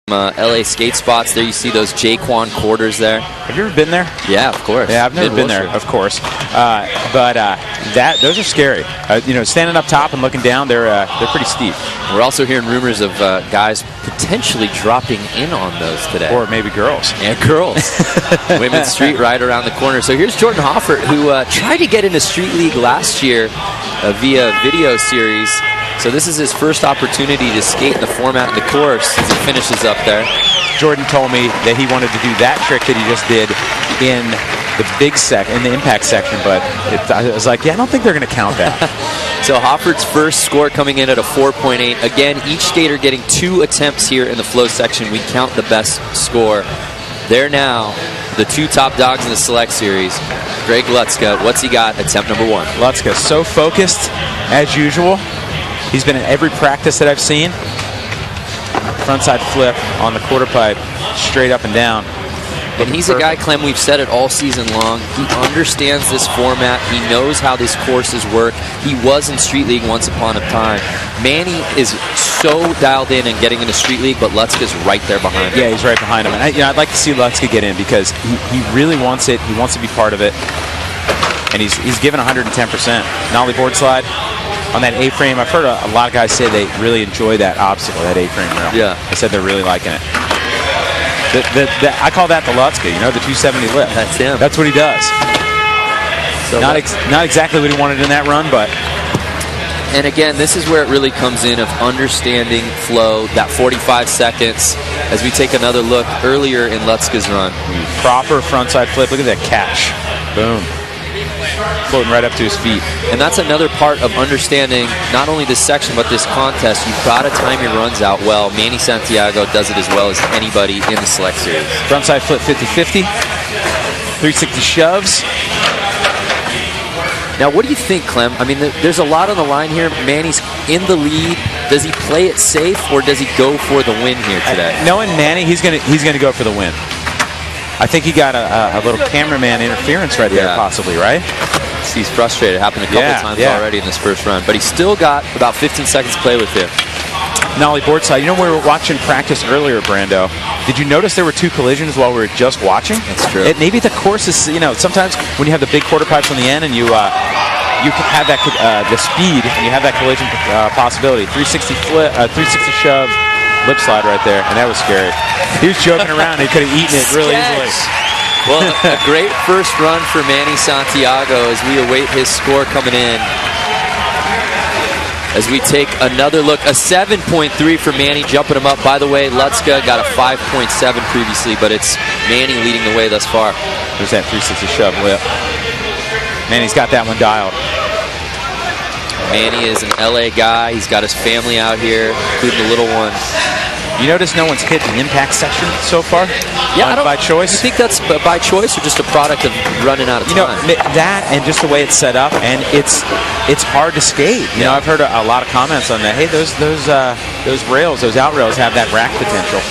LA skate spots. There you see those Jaquan quarters there. Have you ever been there? Yeah, of course. Yeah, I've never been there, of course. Those are scary. You know, standing up top and looking down, they're pretty steep. We're also hearing rumors of guys potentially dropping in on those today. Or maybe girls. And girls. Women's Street right around the corner. So here's Jordan Hoffert, who tried to get into Street League last year via video series. So this is his first opportunity to skate in the format and the course as he finishes up there. Jordan told me that he wanted to do that trick that he just did in the in the impact section, but I was like, yeah, I don't think they're going to count that. So Hoffert's first score coming in at a 4.8. Again, each skater getting 2 attempts here in the flow section. We count the best score. There now, the 2 top dogs in the select series. Greg Lutzka, what's he got? Attempt number 1. Lutzka, so focused as usual. He's been in every practice that I've seen. Frontside flip on the quarter pipe, straight up and down. And he's a guy, Clem, we've said it all season long. He understands this format. He knows how these courses work. He was in Street League once upon a time. Manny is so dialed in and getting into Street League, but Lutzka's right there behind him. Yeah, he's right behind him. And I'd like to see Lutzka get in because he really wants it. He wants to be part of it. And he's given 110%. Nollie board slide on that A-frame. I've heard a lot of guys say they really enjoy that obstacle, that A-frame rail. Yeah. They said they're really liking it. I call that the Lutzka, you know, the 270 lip. That's him. That's what he does. So not exactly what he wanted in that run, but... And again, this is where it really comes in of understanding flow, that 45 seconds, as we take another look earlier in Lutzka's run. Proper frontside flip. Look at that catch. Boom. Floating right up to his feet. And that's another part of understanding not only this section, but this contest. You've got to time your runs out well. Manny Santiago does it as well as anybody in the select series. Frontside flip 50-50. 360 shoves. Now, what do you think, Clem? I mean, there's a lot on the line here. Manny's in the lead. Does he play it safe, or does he go for the win here today? Knowing Manny, he's gonna go for the win. I think he got a little cameraman interference right there, possibly, right? He's frustrated. It happened a couple times already in this first run, but he's still got about 15 seconds to play with here. Nollie board slide. You know, we were watching practice earlier, Brando. Did you notice there were 2 collisions while we were just watching? That's true. Maybe the course is, you know, sometimes when you have the big quarter pipes on the end and you can have that the speed and you have that collision possibility. 360 flip, 360 shove, lip slide right there, and that was scary. He was joking around. He could have eaten it really easily. Well, a great first run for Manny Santiago as we await his score coming in. As we take another look, a 7.3 for Manny, jumping him up. By the way, Lutzka got a 5.7 previously, but it's Manny leading the way thus far. There's that 360 shove lip. Manny's got that one dialed. Manny is an LA guy. He's got his family out here, including the little one. You notice no one's hit the impact section so far? Yeah, by choice? You think that's by choice or just a product of running out of time? You know, that and just the way it's set up, and it's hard to skate. You know, I've heard a lot of comments on that. Hey, those rails, those out rails have that rack potential.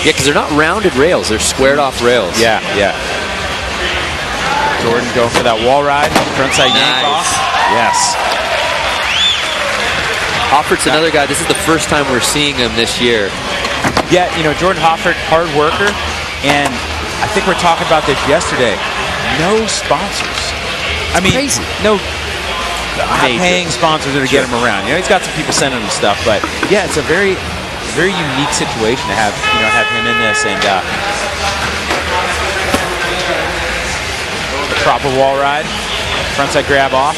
Yeah, because they're not rounded rails; they're squared off rails. Yeah. Jordan going for that wall ride, frontside yank off. Yes. Hoffert's another guy. This is the first time we're seeing him this year. Yeah, you know, Jordan Hoffert, hard worker, and I think we were talking about this yesterday. No sponsors. I mean, crazy. No paying sponsors to get him around. You know, he's got some people sending him stuff, but yeah, it's a very, very unique situation to have him in this, and the proper wall ride, frontside grab off.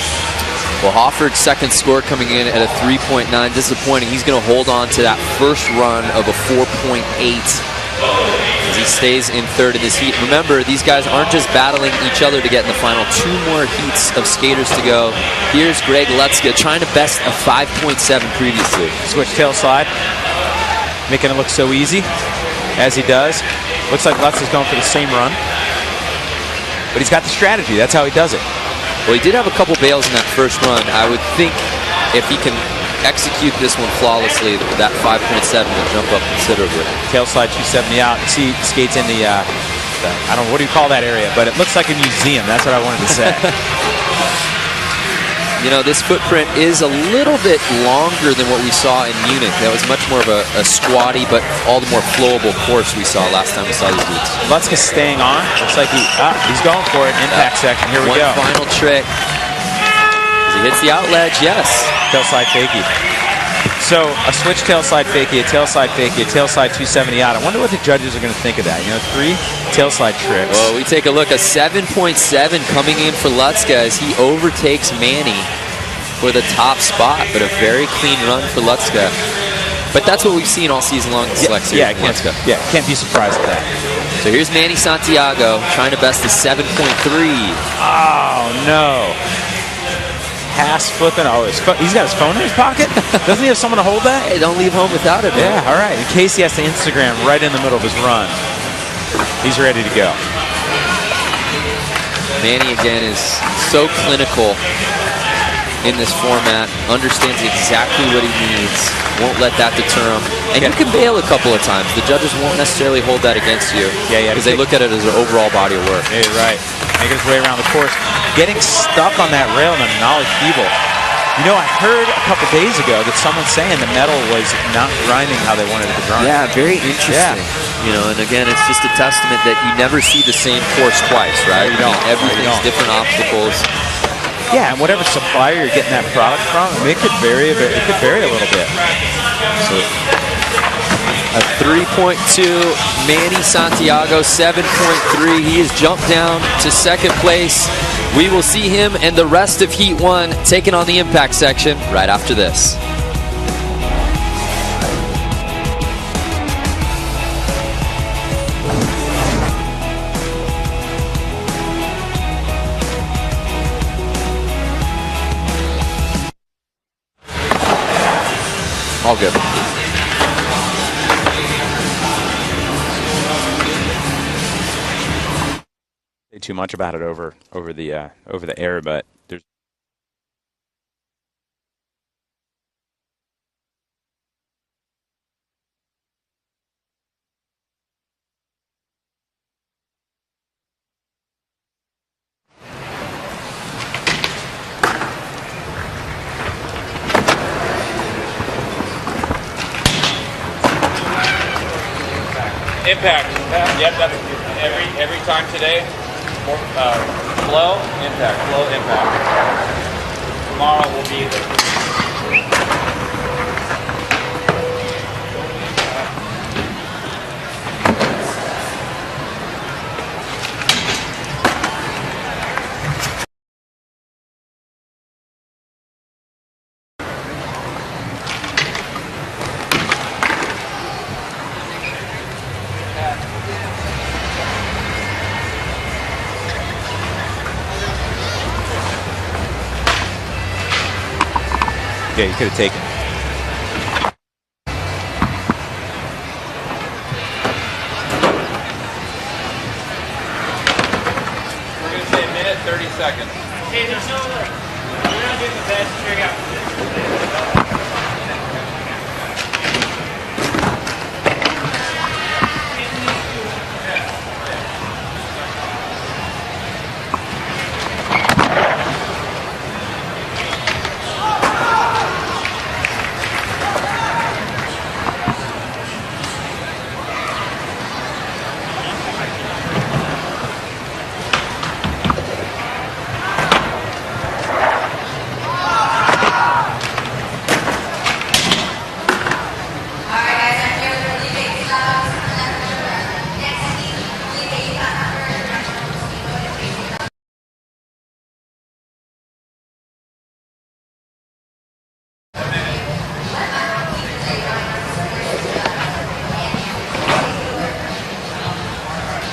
Well, Hoffert's second score coming in at a 3.9. Disappointing. He's going to hold on to that first run of a 4.8 as he stays in third in this heat. Remember, these guys aren't just battling each other to get in the final. 2 more heats of skaters to go. Here's Greg Lutzka trying to best a 5.7 previously. Switch tail slide, making it look so easy, as he does. Looks like Lutzka's going for the same run, but he's got the strategy. That's how he does it. Well, he did have a couple bails in that first run. I would think if he can execute this one flawlessly, that 5.7 will jump up considerably. Tail slide 270 out. See, skates in the I don't know, what do you call that area? But it looks like a museum. That's what I wanted to say. You know, this footprint is a little bit longer than what we saw in Munich. That was much more of a squatty, but all the more flowable course we saw last time we saw these boots. Lutzka's staying on. Looks like he's going for it. Impact section. Here we go. One final trick. As he hits the out ledge, yes. Tail slide fakie. So a switch tail slide fakie, a tail slide fakie, a tail slide 270 out. I wonder what the judges are going to think of that. You know, 3 tail slide tricks. Well, we take a look. A 7.7 coming in for Lutzka as he overtakes Manny for the top spot, but a very clean run for Lutzka. But that's what we've seen all season long in the Select Series. Can't be surprised at that. So here's Manny Santiago trying to best the 7.3. Oh, no. Pass flipping. Oh, he's got his phone in his pocket? Doesn't he have someone to hold that? Hey, don't leave home without it, man. Yeah, all right. In case he has to Instagram right in the middle of his run. He's ready to go. Manny, again, is so clinical in this format, understands exactly what he needs, won't let that deter him. And you can bail a couple of times. The judges won't necessarily hold that against you because they look at it as an overall body of work. Yeah, you're right. Making his way around the course. Getting stuck on that rail in a Nolly Feeble. You know, I heard a couple days ago that someone saying the metal was not grinding how they wanted it to grind. Yeah, very interesting. Yeah. You know, and again, it's just a testament that you never see the same course twice, right? You don't. Everything's different obstacles. Yeah, and whatever supplier you're getting that product from, it could vary a little bit. So a 3.2, Manny Santiago, 7.3. He has jumped down to second place. We will see him and the rest of Heat 1 taking on the impact section right after this. All good. Say too much about it over the air, but there's. Impact. Yep, that's every time today. More, flow, impact, flow, impact. Tomorrow will be the. Yeah, you could have taken it. We're going to say a minute, 30 seconds. Hey, there's no other. We're not getting the best trick out.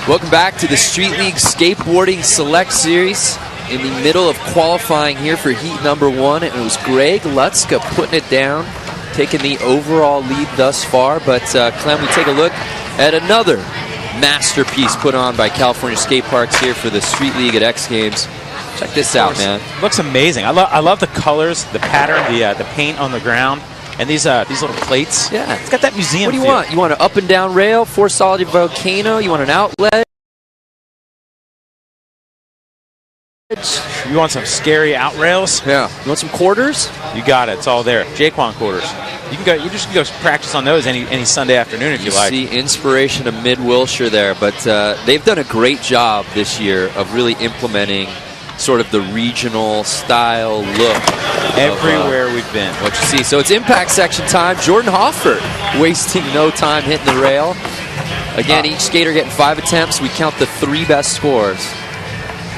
Welcome back to the Street League Skateboarding Select Series. In the middle of qualifying here for heat number 1, it was Greg Lutzka putting it down, taking the overall lead thus far. But Clem, we take a look at another masterpiece put on by California Skate Parks here for the Street League at X Games. Check this out, man. Looks amazing. I love the colors, the pattern, the paint on the ground. And these little plates. Yeah. It's got that museum What do you feel. want? You want an up and down rail, 4-solid volcano? You want an outlet? You want some scary out rails? Yeah. You want some quarters? You got it. It's all there. Jaquan quarters. You can go. You just go practice on those any Sunday afternoon if you like. See inspiration of Mid-Wilshire there, but they've done a great job this year of really implementing sort of the regional style look everywhere we've been. What you see. So it's impact section time. Jordan Hoffert wasting no time hitting the rail. Again, each skater getting 5 attempts. We count the 3 best scores.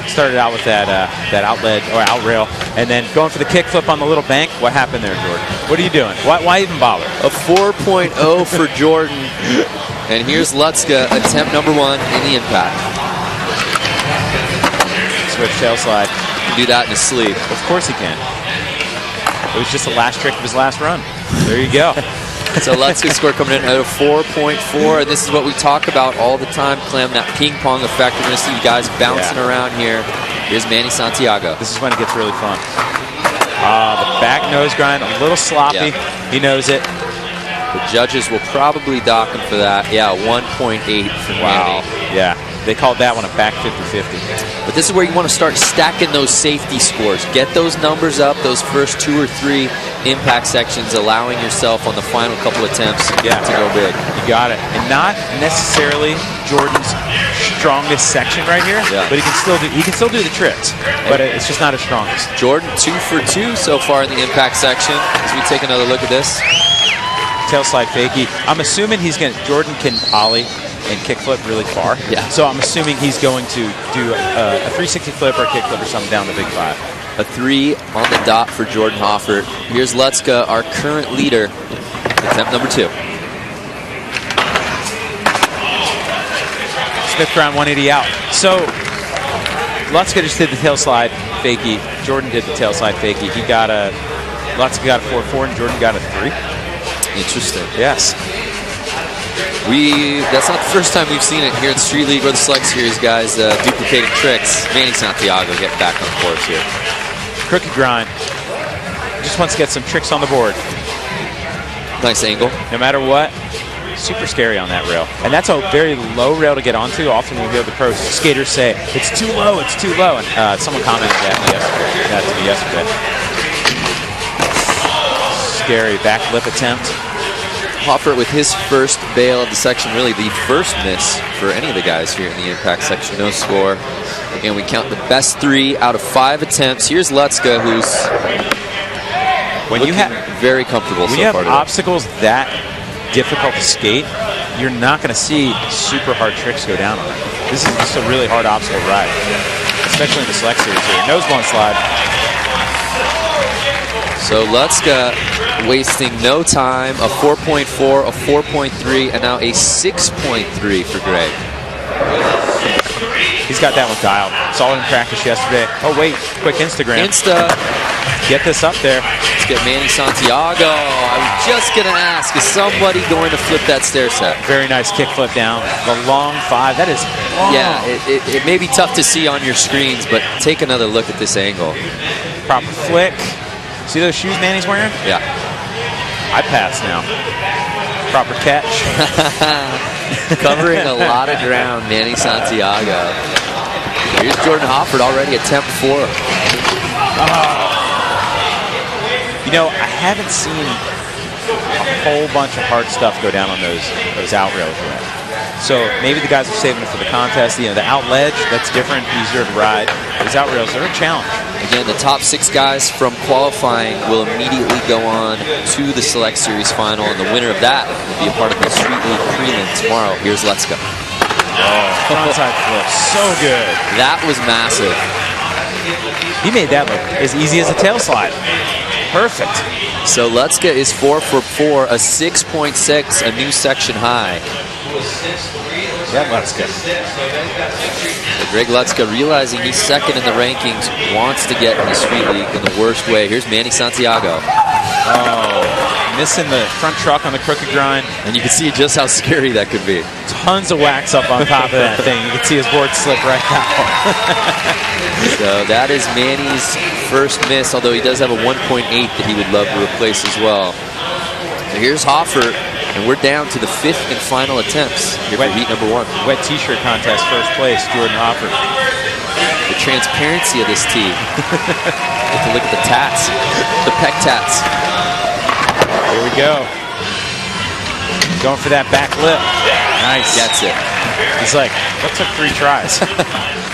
Started out with that outlet or out rail, and then going for the kickflip on the little bank. What happened there, Jordan? What are you doing? Why even bother? A 4.0 for Jordan. And here's Lutzka, attempt number 1 in the impact. Switch tail slide. He can do that in his sleep. Of course he can. It was just the last trick of his last run. There you go. So Lutzka's score coming in at a 4.4, and this is what we talk about all the time, Clem, that ping-pong effect. We're going to see you guys bouncing around here. Here's Manny Santiago. This is when it gets really fun. The back nose grind, a little sloppy. Yeah. He knows it. The judges will probably dock him for that. Yeah, 1.8 for Manny. Yeah. They called that one a back 50-50. But this is where you want to start stacking those safety scores. Get those numbers up, those first 2 or 3 impact sections, allowing yourself on the final couple attempts to go big. You got it. And not necessarily Jordan's strongest section right here, but he can still do the tricks. But it's just not his strongest. Jordan 2 for 2 so far in the impact section. As we take another look at this. Tail slide fakie. I'm assuming Jordan can ollie and kickflip really far. Yeah. So I'm assuming he's going to do a 360 flip or a kickflip or something down the big 5. A 3 on the dot for Jordan Hoffert. Here's Lutzka, our current leader. Attempt number 2. Smith ground 180 out. So Lutzka just did the tail slide fakie. Jordan did the tail slide fakie. Lutzka got a 4.4 and Jordan got a 3. Interesting. Yes. That's not the first time we've seen it here in Street League or the Select Series, guys, duplicating tricks. Manny Santiago getting back on the course here. Crooked grind. Just wants to get some tricks on the board. Nice angle. No matter what, super scary on that rail. And that's a very low rail to get onto. Often you hear the pro skaters say, it's too low, it's too low. And someone commented that to me yesterday. Scary back lip attempt. Hoffert with his first bail of the section, really the first miss for any of the guys here in the impact section. No score. Again, we count the best 3 out of 5 attempts. Here's Lutzka, who's very comfortable so far. When you have obstacles that difficult to skate, you're not going to see super hard tricks go down on it. This is just a really hard obstacle ride, especially in the Select Series here. Nose blunt slide. So Lutzka wasting no time, a 4.4, a 4.3, and now a 6.3 for Greg. He's got that one dialed. Saw it in practice yesterday. Oh, wait, quick Instagram. Get this up there. Let's get Manny Santiago. I was just going to ask, is somebody going to flip that stair set? Very nice kickflip down. The long 5, that is long. Yeah, it may be tough to see on your screens, but take another look at this angle. Proper flick. See those shoes Manny's wearing? Yeah. I pass now. Proper catch. Covering a lot of ground, Manny Santiago. Here's Jordan Hoffert already, attempt 4. You know, I haven't seen a whole bunch of hard stuff go down on those out rails yet. So maybe the guys are saving it for the contest. You know, the out ledge, that's different, easier to ride. Those out rails, they're a challenge. Again, the top 6 guys from qualifying will immediately go on to the Select Series final, and the winner of that will be a part of the Street League prelim tomorrow. Here's Lutzka. Oh, frontside flip, so good. That was massive. He made that look as easy as a tail slide. Perfect. So Lutzka is 4 for 4, a 6.6, a new section high. Yeah, Lutzka. Greg Lutzka, realizing he's second in the rankings, wants to get in the Street League in the worst way. Here's Manny Santiago. Oh, missing the front truck on the crooked grind. And you can see just how scary that could be. Tons of wax up on top of that thing. You can see his board slip right out. So that is Manny's first miss, although he does have a 1.8 that he would love to replace as well. So here's Hoffert. And we're down to the 5th and final attempts here for heat number 1. Wet T-shirt contest, first place, Jordan Hoffert. the transparency of this tee. Get to look at the tats, the pec tats. Here we go. Going for that back lip. Nice. Gets it. He's like, that took 3 tries.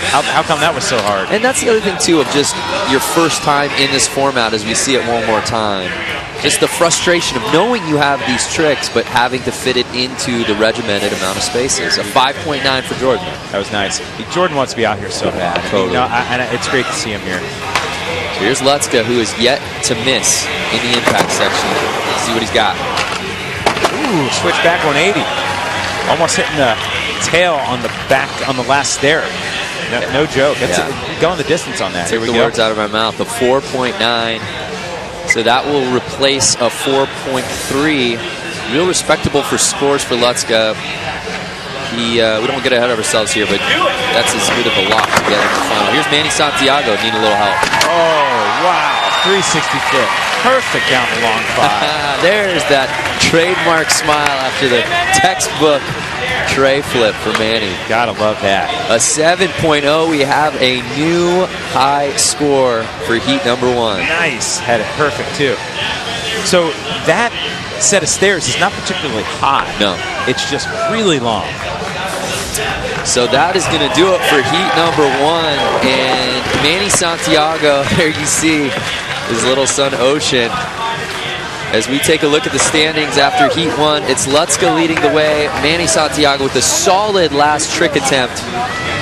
How come that was so hard? And that's the other thing, too, of just your first time in this format as we see it one more time. Just the frustration of knowing you have these tricks, but having to fit it into the regimented amount of spaces. A 5.9 for Jordan. That was nice. Jordan wants to be out here so bad. Totally. And it's great to see him here. So here's Lutzka, who is yet to miss in the impact section. Let's see what he's got. Ooh, switch back 180. Almost hitting the tail on the back on the last stair. No joke. That's going the distance on that. Take the words out of my mouth. A 4.9. So that will replace a 4.3. Real respectable for scores for Lutzka. We don't get ahead of ourselves here, but that's as good of a lock to get in the final. Here's Manny Santiago needing a little help. Oh, wow. 360 flip. Perfect down the long 5. There's that trademark smile after the textbook tray flip for Manny. Gotta love that. A 7.0. We have a new high score for heat number 1. Nice. Had it perfect, too. So that set of stairs is not particularly high. No. It's just really long. So that is going to do it for heat number 1. And Manny Santiago, there you see his little son Ocean. As we take a look at the standings after heat 1, it's Lutzka leading the way. Manny Santiago with a solid last trick attempt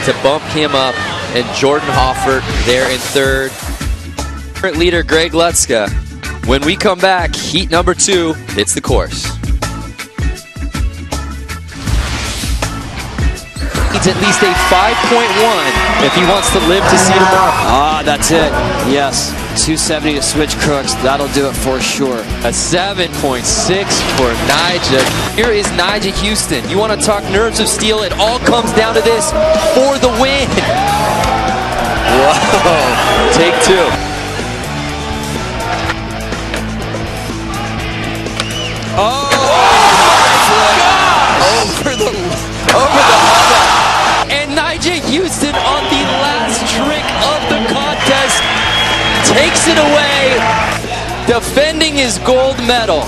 to bump him up. And Jordan Hoffert there in 3rd. Current leader Greg Lutzka. When we come back, heat number 2 hits the course. Needs at least a 5.1 if he wants to live to see tomorrow. Ah, that's it. Yes. 270 to switch crooks. That'll do it for sure. A 7.6 for Nyjah. Here is Nyjah Houston. You want to talk nerves of steel? It all comes down to this for the win. Whoa. Take 2. Oh, over the hubba. And Nyjah Houston on the last trick of the contest takes it away, defending his gold medal.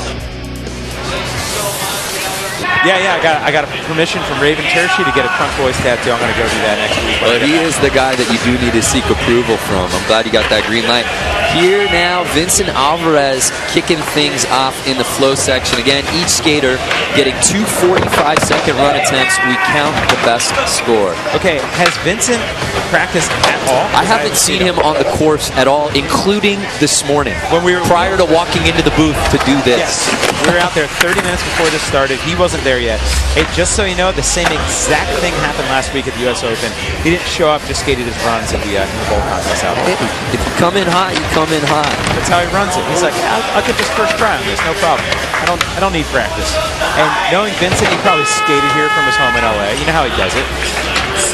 Yeah, I got a permission from Raven Tershi to get a Trunk Boys tattoo. I'm going to go do that next week. But he is the guy that you do need to seek approval from. I'm glad you got that green light. Here now, Vincent Alvarez kicking things off in the flow section. Again, each skater getting 2 45-second run attempts. We count the best score. Okay, has Vincent practiced at all? I haven't seen him on the course at all, including this morning. When we were prior to walking into the booth to do this. Yes, we were out there 30 minutes before this started. He wasn't there yet. Hey, just so you know, the same exact thing happened last week at the U.S. Open. He didn't show up, just skated his runs in the bowl contest out there. If you come in hot, you come in hot. That's how he runs it. He's like, yeah, I'll get this first try on this, no problem. I don't need practice. And knowing Vincent, he probably skated here from his home in L.A. You know how he does it.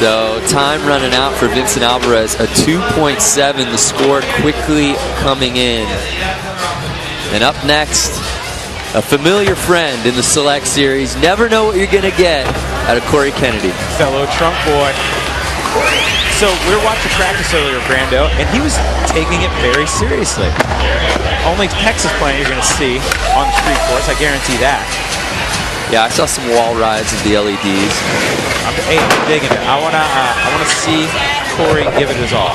So time running out for Vincent Alvarez, a 2.7, the score quickly coming in. And up next, a familiar friend in the Select Series. Never know what you're going to get out of Corey Kennedy. Fellow Trunk boy. So we were watching practice earlier, Brando, and he was taking it very seriously. Only Texas playing you're going to see on the street course, I guarantee that. Yeah, I saw some wall rides of the LEDs. I'm digging it. I wanna see Corey give it his all.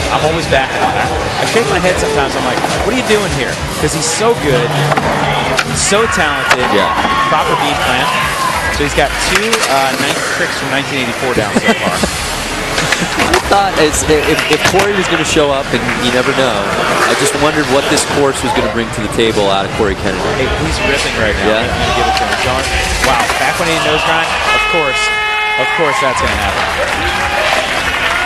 I'm always backing on that. I shake my head sometimes. I'm like, what are you doing here? Because he's so good, so talented. Yeah. Proper beam plan. So he's got 2 tricks from 1984 down so far. I thought if Corey was going to show up, and you never know, I just wondered what this course was going to bring to the table out of Corey Kennedy. Hey, he's ripping right now. Yeah. I'm going to give it to him. John. Wow, back when he nose grind, of course that's going to happen.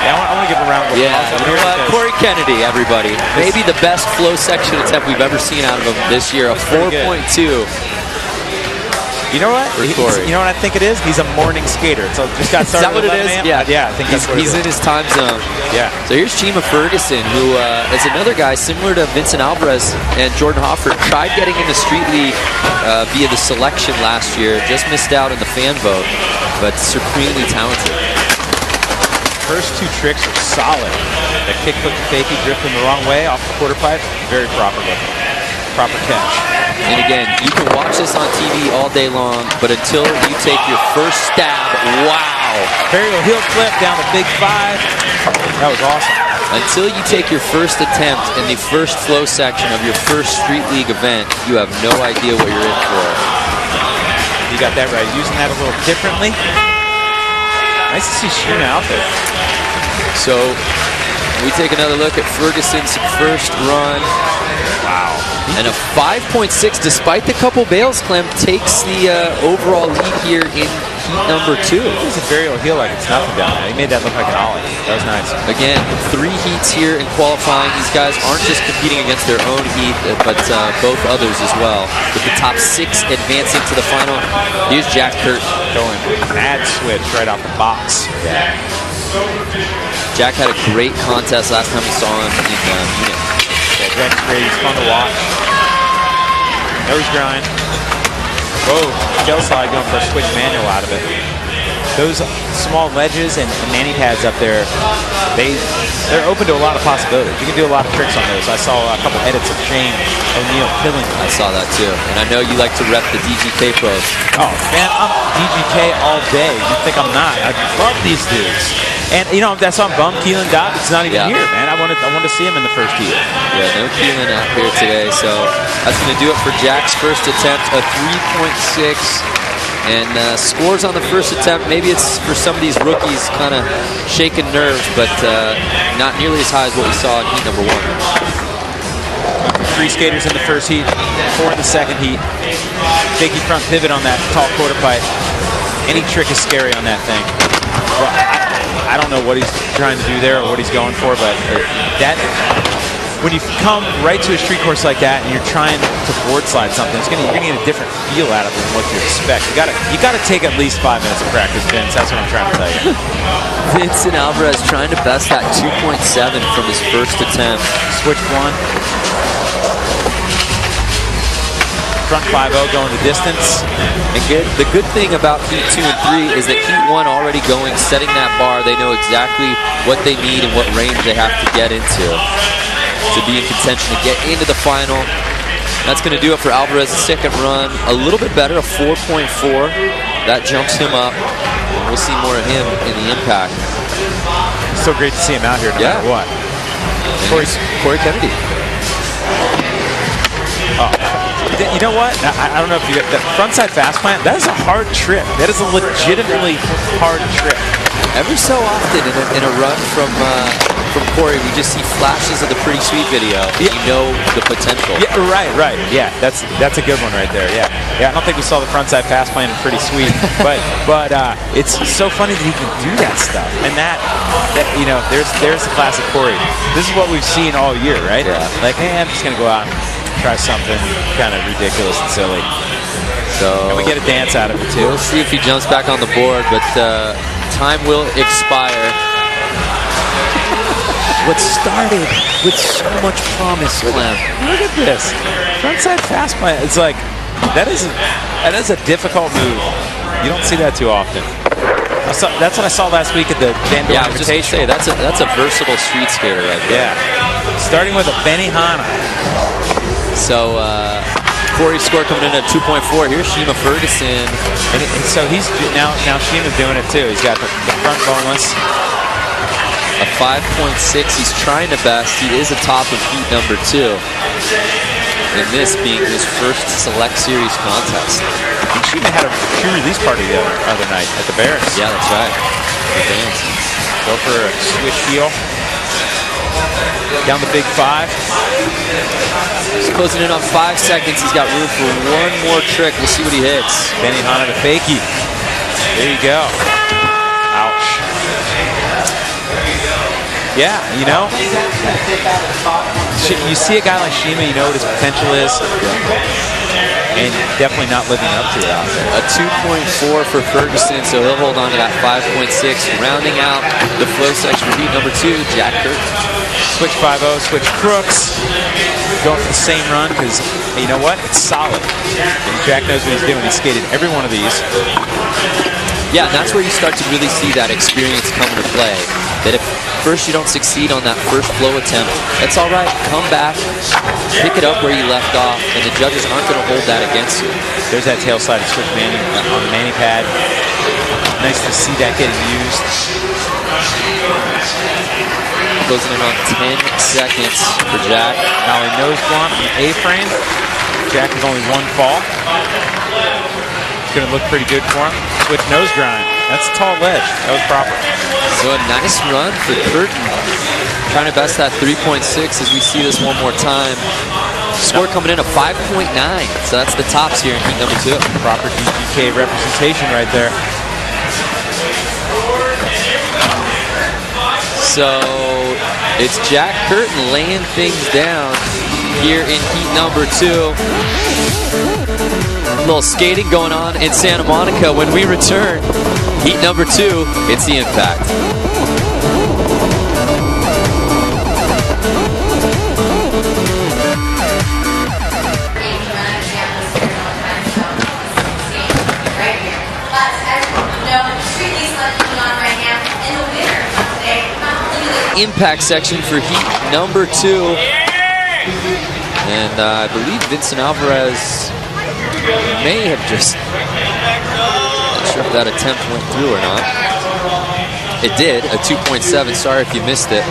Yeah, I want to give a round of applause. Yeah, you know what? Corey Kennedy, everybody. Maybe the best flow section attempt we've ever seen out of him this year, a 4.2. You know what? You know what I think it is? He's a morning skater. So just got started. Is that what it is? Yeah, I think that's what he's in his time zone. Yeah. So here's Chima Ferguson, who is another guy similar to Vincent Alvarez and Jordan Hoffert. Tried getting in the Street League via the selection last year. Just missed out in the fan vote, but supremely talented. first two tricks are solid. The kickflip to fakie, drifting the wrong way off the quarter pipe, very proper looking. Proper catch. And again, you can watch this on TV all day long, but until you take your first stab, wow. Burial heel flip down the big 5. That was awesome. Until you take your first attempt in the first flow section of your first Street League event, you have no idea what you're in for. You got that right. Using that a little differently. Nice to see Sheena out there. So we take another look at Ferguson's first run. Wow. And a 5.6, despite the couple bails, Clem takes the overall lead here in heat number 2. He's a burial heel like it's nothing down there. He made that look like an ollie. That was nice. Again, 3 heats here in qualifying. These guys aren't just competing against their own heat, but both others as well. With the top 6 advancing to the final. Here's Jack Kurt. Going mad switch right off the box. Yeah. Jack had a great contest last time we saw him in Munich. Yeah, Jack's great. He's fun to watch. Nose grind. Whoa, shell slide going for a switch manual out of it. Those small ledges and mani pads up there, they're open to a lot of possibilities. You can do a lot of tricks on those. I saw a couple edits of Shane O'Neill killing them. I saw that too. And I know you like to rep the DGK pros. Oh, man, I'm DGK all day. You think I'm not? I love these dudes. And, you know, that's on bum. Keelan Dodd, it's not even here, man. I wanted to see him in the first heat. Yeah, no Keelan out here today. So that's going to do it for Jack's first attempt, a 3.6. And scores on the first attempt. Maybe it's for some of these rookies kind of shaking nerves, but not nearly as high as what we saw in heat number 1. 3 skaters in the first heat, 4 in the second heat. Fakie front pivot on that tall quarter pipe. Any trick is scary on that thing. Well, I don't know what he's trying to do there or what he's going for, but when you come right to a street course like that and you're trying to board slide something, you're gonna get a different feel out of it than what you expect. You gotta take at least 5 minutes of practice, Vince. That's what I'm trying to tell you. Vincent Alvarez trying to best that 2.7 from his first attempt. Switch 1. Front 5-0 going the distance. And the good thing about heat 2 and 3 is that heat 1 already going, setting that bar. They know exactly what they need and what range they have to get into to be in contention to get into the final. That's going to do it for Alvarez's second run. A little bit better, a 4.4. That jumps him up. We'll see more of him in the impact. So great to see him out here no matter what. Corey Kennedy. Oh. You know what? I don't know if you get that frontside fast plant. That is a hard trick. That is a legitimately hard trick. Every so often in a run from Corey, we just see flashes of the Pretty Sweet video. Yeah. You know the potential. Yeah, right. Yeah, that's a good one right there. Yeah. I don't think we saw the frontside fast plant in Pretty Sweet, but it's so funny that he can do that stuff. And that you know, there's the classic Corey. This is what we've seen all year, right? Yeah. Like, hey, I'm just gonna go out and try something kind of ridiculous and silly. And we get a dance out of it too. We'll see if he jumps back on the board, but time will expire. What started with so much promise, Clem. Look at this. Frontside fast plant. It's like, that is a difficult move. You don't see that too often. That's what I saw last week at the Van Dorn Invitational. That's a versatile street skater right there. Yeah. Starting with a Benihana. So Corey's score coming in at 2.4. Here's Shima Ferguson. And so he's now Shima's doing it too. He's got the front boneless. A 5.6. He's trying to best. He is atop of heat number 2. And this being his first Select Series contest. And Shima had a true release party the other night at the Barracks. Yeah, that's right. Advance. Go for a switch heel. Down the big 5. He's closing in on 5 seconds. He's got room for one more trick. We'll see what he hits. Benihana to fakie. There you go. Ouch. Yeah, you know, you see a guy like Shima, you know what his potential is, and definitely not living up to it out there. A 2.4 for Ferguson, so he'll hold on to that 5.6. Rounding out the flow section for heat number 2, Jack Kurt. Switch 5-0, switch crooks. Going for the same run because, you know what, it's solid. And Jack knows what he's doing. He skated every one of these. Yeah, and that's where you start to really see that experience come into play. that if first you don't succeed on that first flow attempt, that's all right. Come back, pick it up where you left off, and the judges aren't going to hold that against you. There's that tail slide switch mani on the mani pad. Nice to see that getting used. Closing in on 10 seconds for Jack. Nollie nose blunt on the A-frame. Jack has only one fall. It's going to look pretty good for him. Switch nose grind. That's a tall ledge. That was proper. So a nice run for Curtin. Trying to best that 3.6 as we see this one more time. Score coming in at 5.9. So that's the tops here in heat number 2. Proper DPK representation right there. So it's Jack Curtin laying things down here in heat number 2. A little skating going on in Santa Monica. When we return, heat number 2, it's the impact. Impact section for heat number 2. And I believe Vincent Alvarez may have just, not sure if that attempt went through or not. It did, a 2.7. Sorry if you missed it.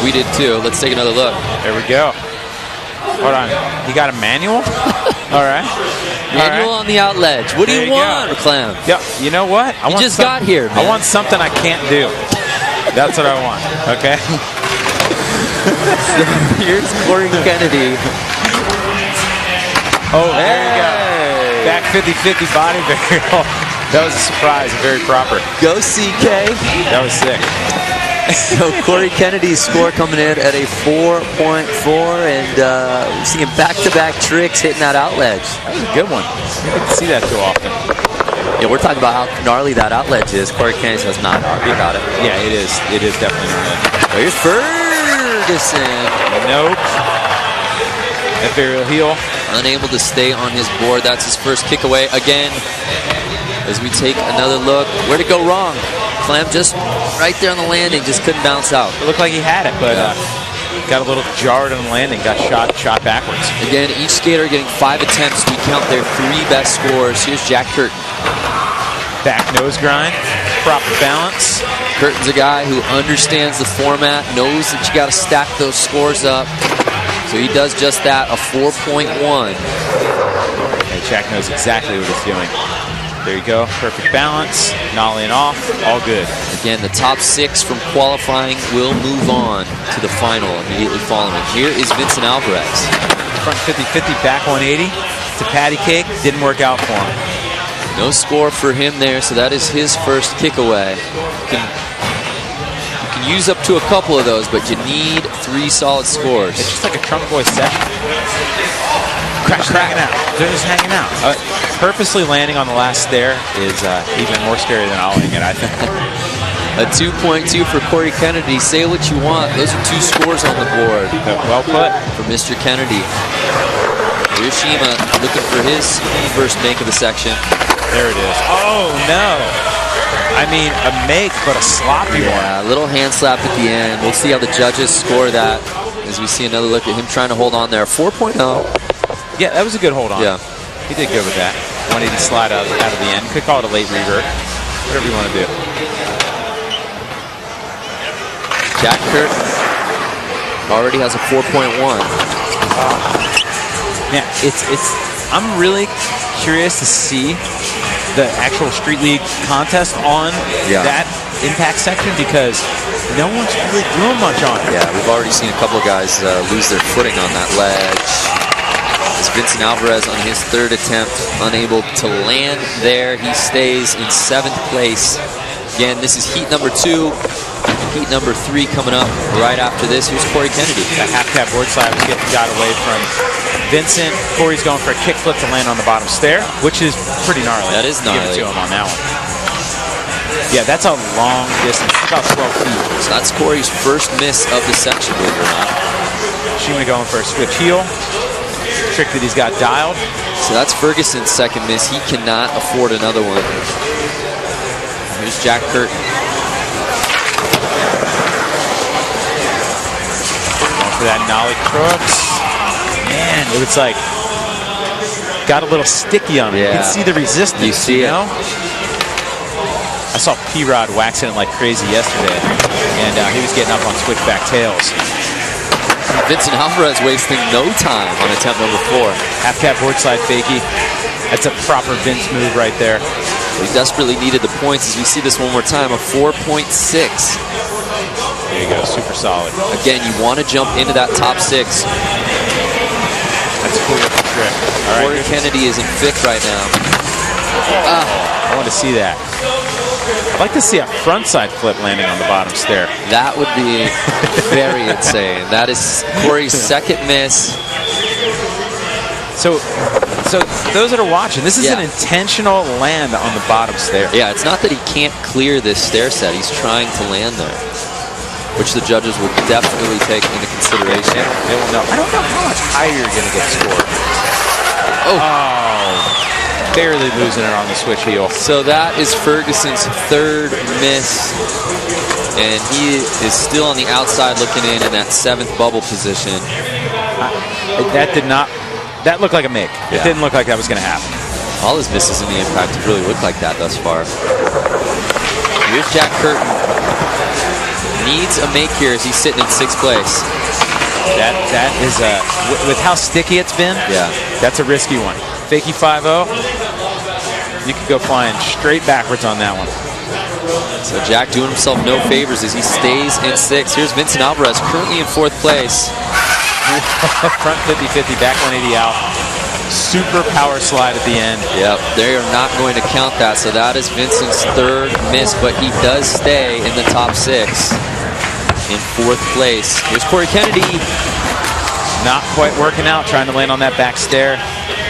We did too. Let's take another look. There we go. Hold on. He got a manual? All right. Manual on the out ledge. What do you want, Clem? Yeah, you know what? I just got here, man. I want something I can't do. That's what I want, okay? So here's Corey Kennedy. Oh, there you go. Back 50-50 body burial. That was a surprise and very proper. Go CK. That was sick. So Corey Kennedy's score coming in at a 4.4, and we're seeing back-to-back tricks hitting that out ledge. That was a good one. You don't see that too often. Yeah, we're talking about how gnarly that out ledge is. Corey Kennedy says not gnarly about it. Yeah, it is. It is definitely gnarly. So here's Ferguson. Nope. Ethereal heel. Unable to stay on his board. That's his first kick away again. As we take another look. Where'd it go wrong? Clem just right there on the landing, just couldn't bounce out. It looked like he had it, but got a little jarred on the landing, got shot backwards. Again, each skater getting 5 attempts. We count their 3 best scores. Here's Jack Curtin. Back nose grind, proper balance. Curtin's a guy who understands the format, knows that you got to stack those scores up. So he does just that, a 4.1. And Jack knows exactly what he's doing. There you go, perfect balance, nollying off, all good. Again, the top 6 from qualifying will move on to the final immediately following. Here is Vincent Alvarez. Front 50-50, back 180. It's a patty cake, didn't work out for him. No score for him there, so that is his first kick away. You can use up to a couple of those, but you need 3 solid scores. It's just like a Trunk Boy session. Crash hanging out. They're just hanging out. Purposely landing on the last stair is even more scary than owling it, I think. A 2.2 for Corey Kennedy. Say what you want. Those are 2 scores on the board. Well put. For Mr. Kennedy. Hiroshima looking for his first make of the section. There it is. Oh, no. I mean, a make, but a sloppy one. Yeah, a little hand slap at the end. We'll see how the judges score that as we see another look at him trying to hold on there. 4.0. Yeah, that was a good hold on. Yeah. He did good with that. 180 slide out of the end. Could call it a late revert. Whatever you want to do. Jack Curtin already has a 4.1. Yeah, I'm really curious to see the actual Street League contest on that impact section because no one's really doing much on it. Yeah, we've already seen a couple of guys lose their footing on that ledge. As Vincent Alvarez on his 3rd attempt, unable to land there. He stays in 7th place. Again, this is heat number 2. Heat number 3 coming up right after this. Here's Corey Kennedy. That half-cap board slide was getting got away from Vincent. Corey's going for a kickflip to land on the bottom stair, which is pretty gnarly. That is gnarly. Give it to him on that one. Yeah, that's a long distance. It's about 12 feet. So that's Corey's first miss of the section, believe it or not. Shima going for a switch heel. Trick that he's got dialed. So that's Ferguson's second miss. He cannot afford another one. Here's Jack Curtin. for that nollie. Crooks. Man, it was like, got a little sticky on it. Yeah. You can see the resistance. You see it. I saw P-Rod waxing it like crazy yesterday, and he was getting up on switchback tails. Vincent Alvarez wasting no time on attempt number 4. Half cap board slide fakie. That's a proper Vince move right there. He desperately needed the points as we see this one more time, a 4.6. There you go, super solid. Again, you want to jump into that top 6. That's a cool looking trick. All right, Corey Kennedy is in thick right now. I want to see that. I'd like to see a frontside flip landing on the bottom stair. That would be very insane. That is Corey's second miss. So those that are watching, this is an intentional land on the bottom stair. Yeah, it's not that he can't clear this stair set. He's trying to land there, which the judges will definitely take into consideration. They will know. I don't know how much higher you're going to get scored. Oh, barely losing it on the switch heel. So that is Ferguson's third miss, and he is still on the outside looking in that 7th bubble position. That looked like a make. It didn't look like that was going to happen. All his misses in the impact have really looked like that thus far. Here's Jack Curtin. Needs a make here as he's sitting in 6th place. That is with how sticky it's been. Yeah, that's a risky one. Fakie 5-0. You could go flying straight backwards on that one. So Jack doing himself no favors as he stays in 6th. Here's Vincent Alvarez currently in 4th place. Front 50-50, back 180 out. Super power slide at the end. Yep, they are not going to count that. So that is Vincent's 3rd miss, but he does stay in the top 6 in 4th place. Here's Corey Kennedy. Not quite working out, trying to land on that back stair.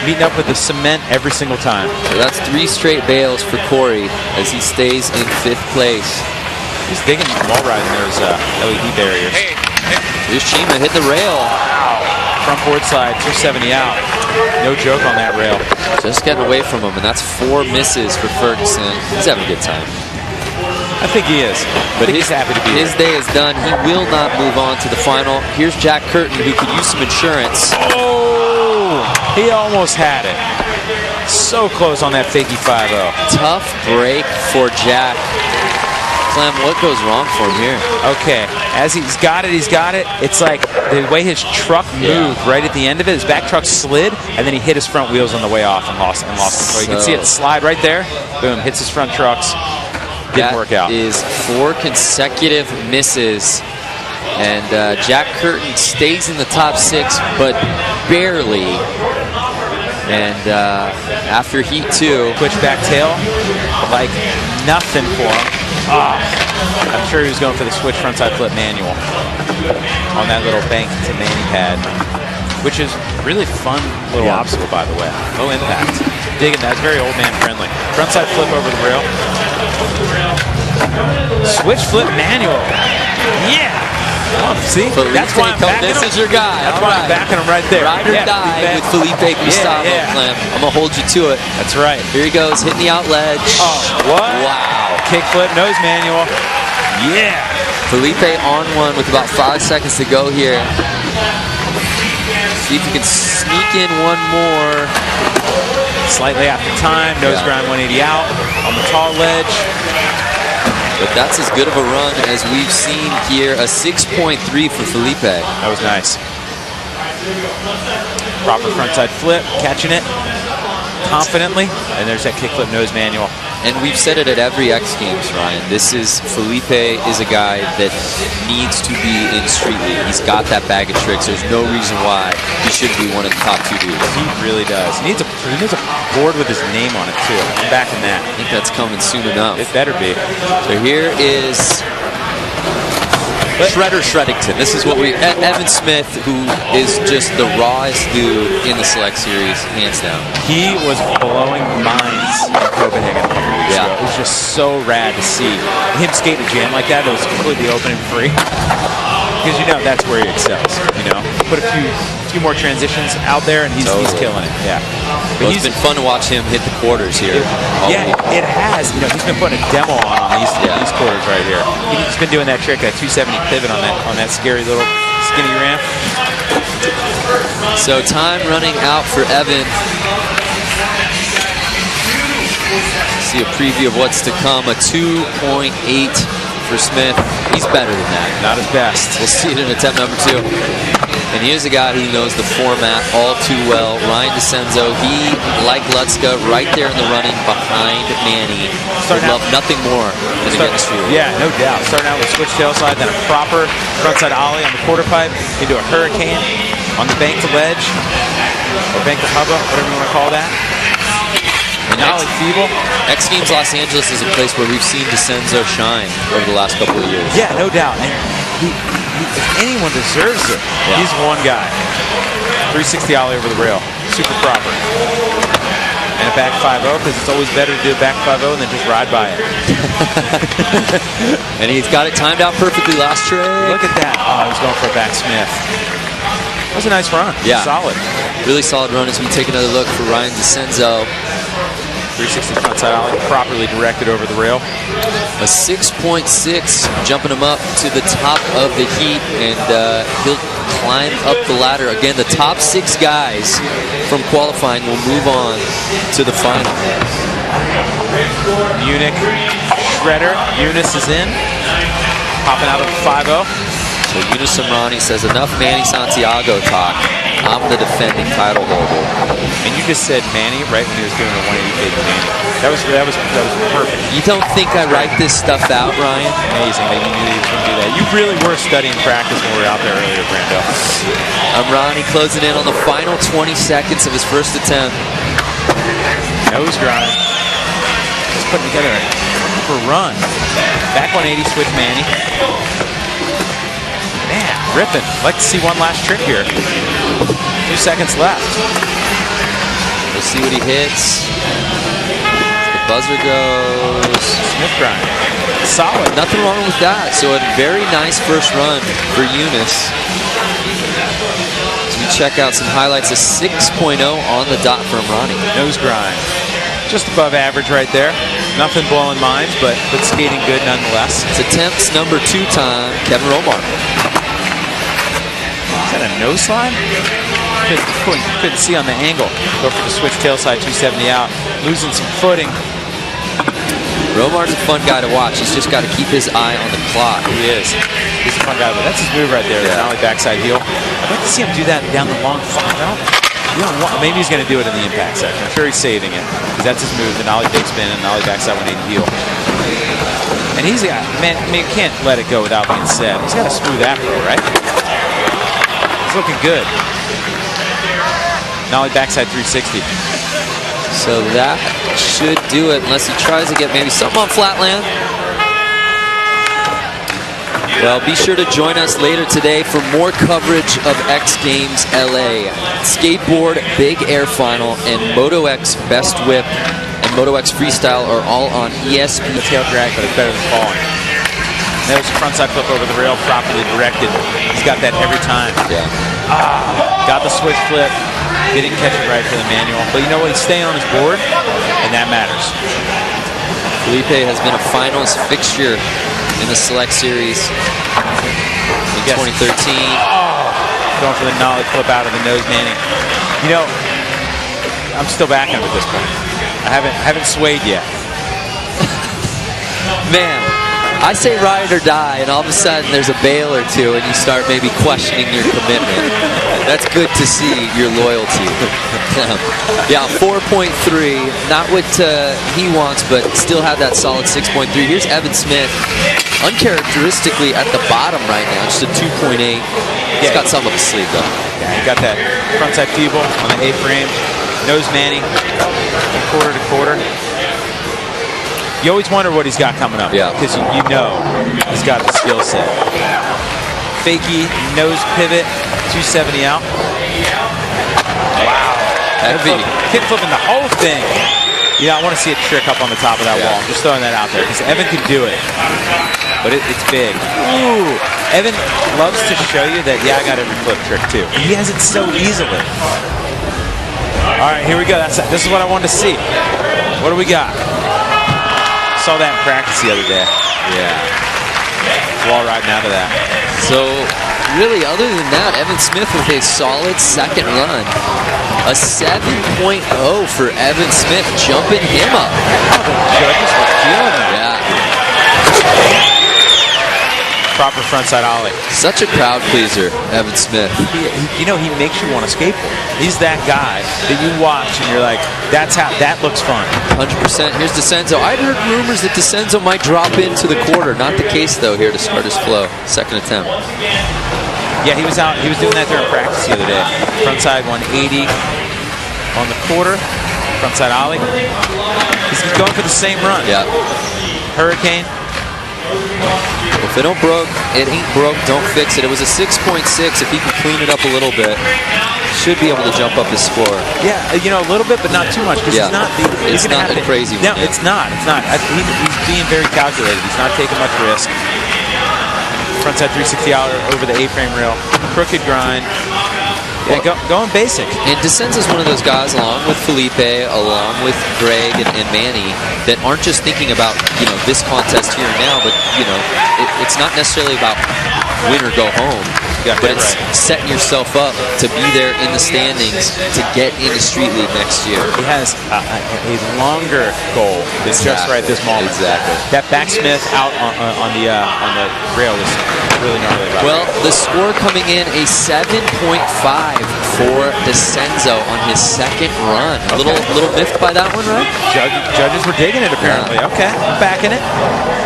Meeting up with the cement every single time. So that's 3 straight bails for Corey as he stays in 5th place. He's digging wall riding those LED barriers. Here's Chima hitting the rail. Wow. Front board slide, 270 out. No joke on that rail. Just getting away from him, and that's 4 misses for Ferguson. He's having a good time. I think he is, but he's happy to be His day is done. He will not move on to the final. Here's Jack Curtin, who could use some insurance. Oh, he almost had it. So close on that fakie 5-0. Tough break for Jack. Clem, what goes wrong for him here? Okay, as he's got it. It's like the way his truck moved right at the end of it. His back truck slid, and then he hit his front wheels on the way off and lost control. You can see it slide right there. Boom, hits his front trucks. Didn't work out. That is 4 consecutive misses. And Jack Curtin stays in the top 6, but barely. And after heat 2, switchback tail, like nothing for him. I'm sure he was going for the switch frontside flip manual on that little bank to mani pad, which is really fun little obstacle, by the way. Low impact. Digging that. It's very old man friendly. Frontside flip over the rail. Switch flip manual. Yeah. Oh, see? Felipe, that's why I'm backing this him. is your guy. That's why I'm backing him right there. Ride or die with Felipe Gustavo, Clem. I'm going to hold you to it. That's right. Here he goes, hitting the out ledge. Oh, what? Wow. Kickflip, nose manual. Yeah. Felipe on one with about 5 seconds to go here. See if he can sneak in one more. Slightly after time, nose grind 180 out on the tall ledge. But that's as good of a run as we've seen here. A 6.3 for Felipe. That was nice. Proper frontside flip, catching it confidently. And there's that kickflip nose manual. And we've said it at every X Games, Ryan. Felipe is a guy that needs to be in Street League. He's got that bag of tricks. There's no reason why he should be one of the top 2 dudes. He really does. He needs a board with his name on it, too. I'm backing that. I think that's coming soon enough. It better be. So here is Shredder Shreddington. This is what Evan Smith, who is just the rawest dude in the Select Series, hands down. He was blowing minds in Copenhagen a couple weeks ago. It was just so rad to see him skate a jam like that was completely open and free. Because, that's where he excels, Put a few more transitions out there, and he's killing it, But it's been fun to watch him hit the quarters here. It has. He's been putting a demo on these quarters right here. He's been doing that trick, that 270 pivot on that scary little Skinny ramp. So time running out for Evan. See a preview of what's to come. A 2.8 for Smith. He's better than that. Not his best. We'll see it in attempt number 2. And here's a guy who knows the format all too well, Ryan DeCenzo. He, like Lutzka, right there in the running behind Manny. Would love nothing more than to get this field. Yeah, no doubt. Starting out with a switch tail slide, then a proper frontside ollie on the quarter pipe, into a hurricane on the bank to ledge, or bank to hubba, whatever you want to call that. And ollie feeble. X Games Los Angeles is a place where we've seen DeCenzo shine over the last couple of years. Yeah, no doubt. And he if anyone deserves it, he's one guy. 360 ollie over the rail. Super proper. And a back 5-0, because it's always better to do a back 5-0 than just ride by it. And he's got it timed out perfectly last trick. Look at that. Oh, he was going for a back Smith. That was a nice run. Yeah. Solid. Really solid run as we take another look for Ryan DeCenzo. 360 frontside ollie, properly directed over the rail. A 6.6, jumping him up to the top of the heat, and he'll climb up the ladder. Again, the top 6 guys from qualifying will move on to the final. Munich shredder. Eunice is in. Popping out of the 5-0. So Eunice Samrani says, enough Manny Santiago talk. I'm the defending title holder. And you just said Manny right when he was doing a 180 baby Manny. That was perfect. You don't think I write this stuff out, Ryan? Amazing that you knew he was going to do that. You really were studying practice when we were out there earlier, Brando. Ronnie closing in on the final 20 seconds of his first attempt. Nose grind. Just putting together a super run. Back 180 switch Manny. Man, ripping. Like to see one last trick here. 2 seconds left. We'll see what he hits. The buzzer goes. Smith grind. Solid. Nothing wrong with that. So a very nice first run for Eunice. As we check out some highlights, a 6.0 on the dot from Ronnie. Nose grind. Just above average right there. Nothing blowing minds, but skating good nonetheless. It's attempts number 2 time, Kevin Romar. Is that a nose slide? Couldn't see on the angle. Go for the switch tail slide, 270 out. Losing some footing. Romar's a fun guy to watch. He's just got to keep his eye on the clock. He is. He's a fun guy, but that's his move right there. Yeah. Not only backside heel. I'd like to see him do that down the long 5-0. Maybe he's going to do it in the impact section. I'm sure he's saving it, because that's his move, the nollie big spin and nollie backside 180 heel. And he's got, man, you can't let it go without being said. He's got a smooth afro, right? He's looking good. Nollie backside 360. So that should do it, unless he tries to get maybe something on flatland. Well, be sure to join us later today for more coverage of X Games LA. Skateboard Big Air Final and Moto X Best Whip and Moto X Freestyle are all on ESPN. The tail drag, but it's better than falling. There's a frontside flip over the rail, properly directed. He's got that every time. Yeah. Got the switch flip. Didn't catch it right for the manual. But you know what? He's staying on his board, and that matters. Felipe has been a finals fixture in the Select Series in 2013. Going for the nollie flip out of the nose Manny. You know, I'm still backing him at this point. I haven't swayed yet. Man, I say ride or die, and all of a sudden there's a bail or two, and you start maybe questioning your commitment. That's good to see your loyalty. Yeah, 4.3, not what he wants, but still have that solid 6.3. Here's Evan Smith, uncharacteristically at the bottom right now, just a 2.8. He's got some up his sleeve, though. Yeah, he got that frontside feeble on the A-frame. Nose Manny, quarter to quarter. You always wonder what he's got coming up. Yeah. Because you know he's got the skill set. Fakey, nose pivot, 270 out. Wow. Heavy. Kick flipping the whole thing. You know, I want to see a trick up on the top of that wall. I'm just throwing that out there because Evan can do it. But it's big. Ooh. Evan loves to show you that, yeah, I got every flip trick too. He has it so easily. All right, here we go. This is what I wanted to see. What do we got? Saw that in practice the other day. Yeah. Wall riding out of that. So really, other than that, Evan Smith with a solid second run. A 7.0 for Evan Smith, jumping him up. Judges were feeling it. Yeah. Proper frontside ollie. Such a crowd pleaser, Evan Smith. He makes you want to skateboard. He's that guy that you watch and you're like, that looks fun. 100%. Here's DeCenzo. I'd heard rumors that DeCenzo might drop into the quarter. Not the case, though, here to start his flow. Second attempt. Yeah, he was doing that during practice the other day. Frontside 180 on the quarter. Frontside ollie. He's going for the same run. Yeah. Hurricane. If it ain't broke, don't fix it. It was a 6.6. If he can clean it up a little bit, should be able to jump up his score. Yeah, a little bit, but not too much. Because it's not a crazy one. No, it's not. It's not. He's being very calculated. He's not taking much risk. Frontside 360 out over the A-frame rail. Crooked grind. Yeah, going basic. And DeCenzo's one of those guys, along with Felipe, along with Greg and Manny, that aren't just thinking about, this contest here and now, but, it's not necessarily about win or go home. But it's setting yourself up to be there in the standings to get into Street League next year. He has a longer goal than just right this moment. Exactly. That backsmith out on the rail was really gnarly. Well, the score coming in a 7.5 for DeCenzo on his second run. A little miffed by that one, right? Judges were digging it apparently. Yeah. Okay, I'm backing it.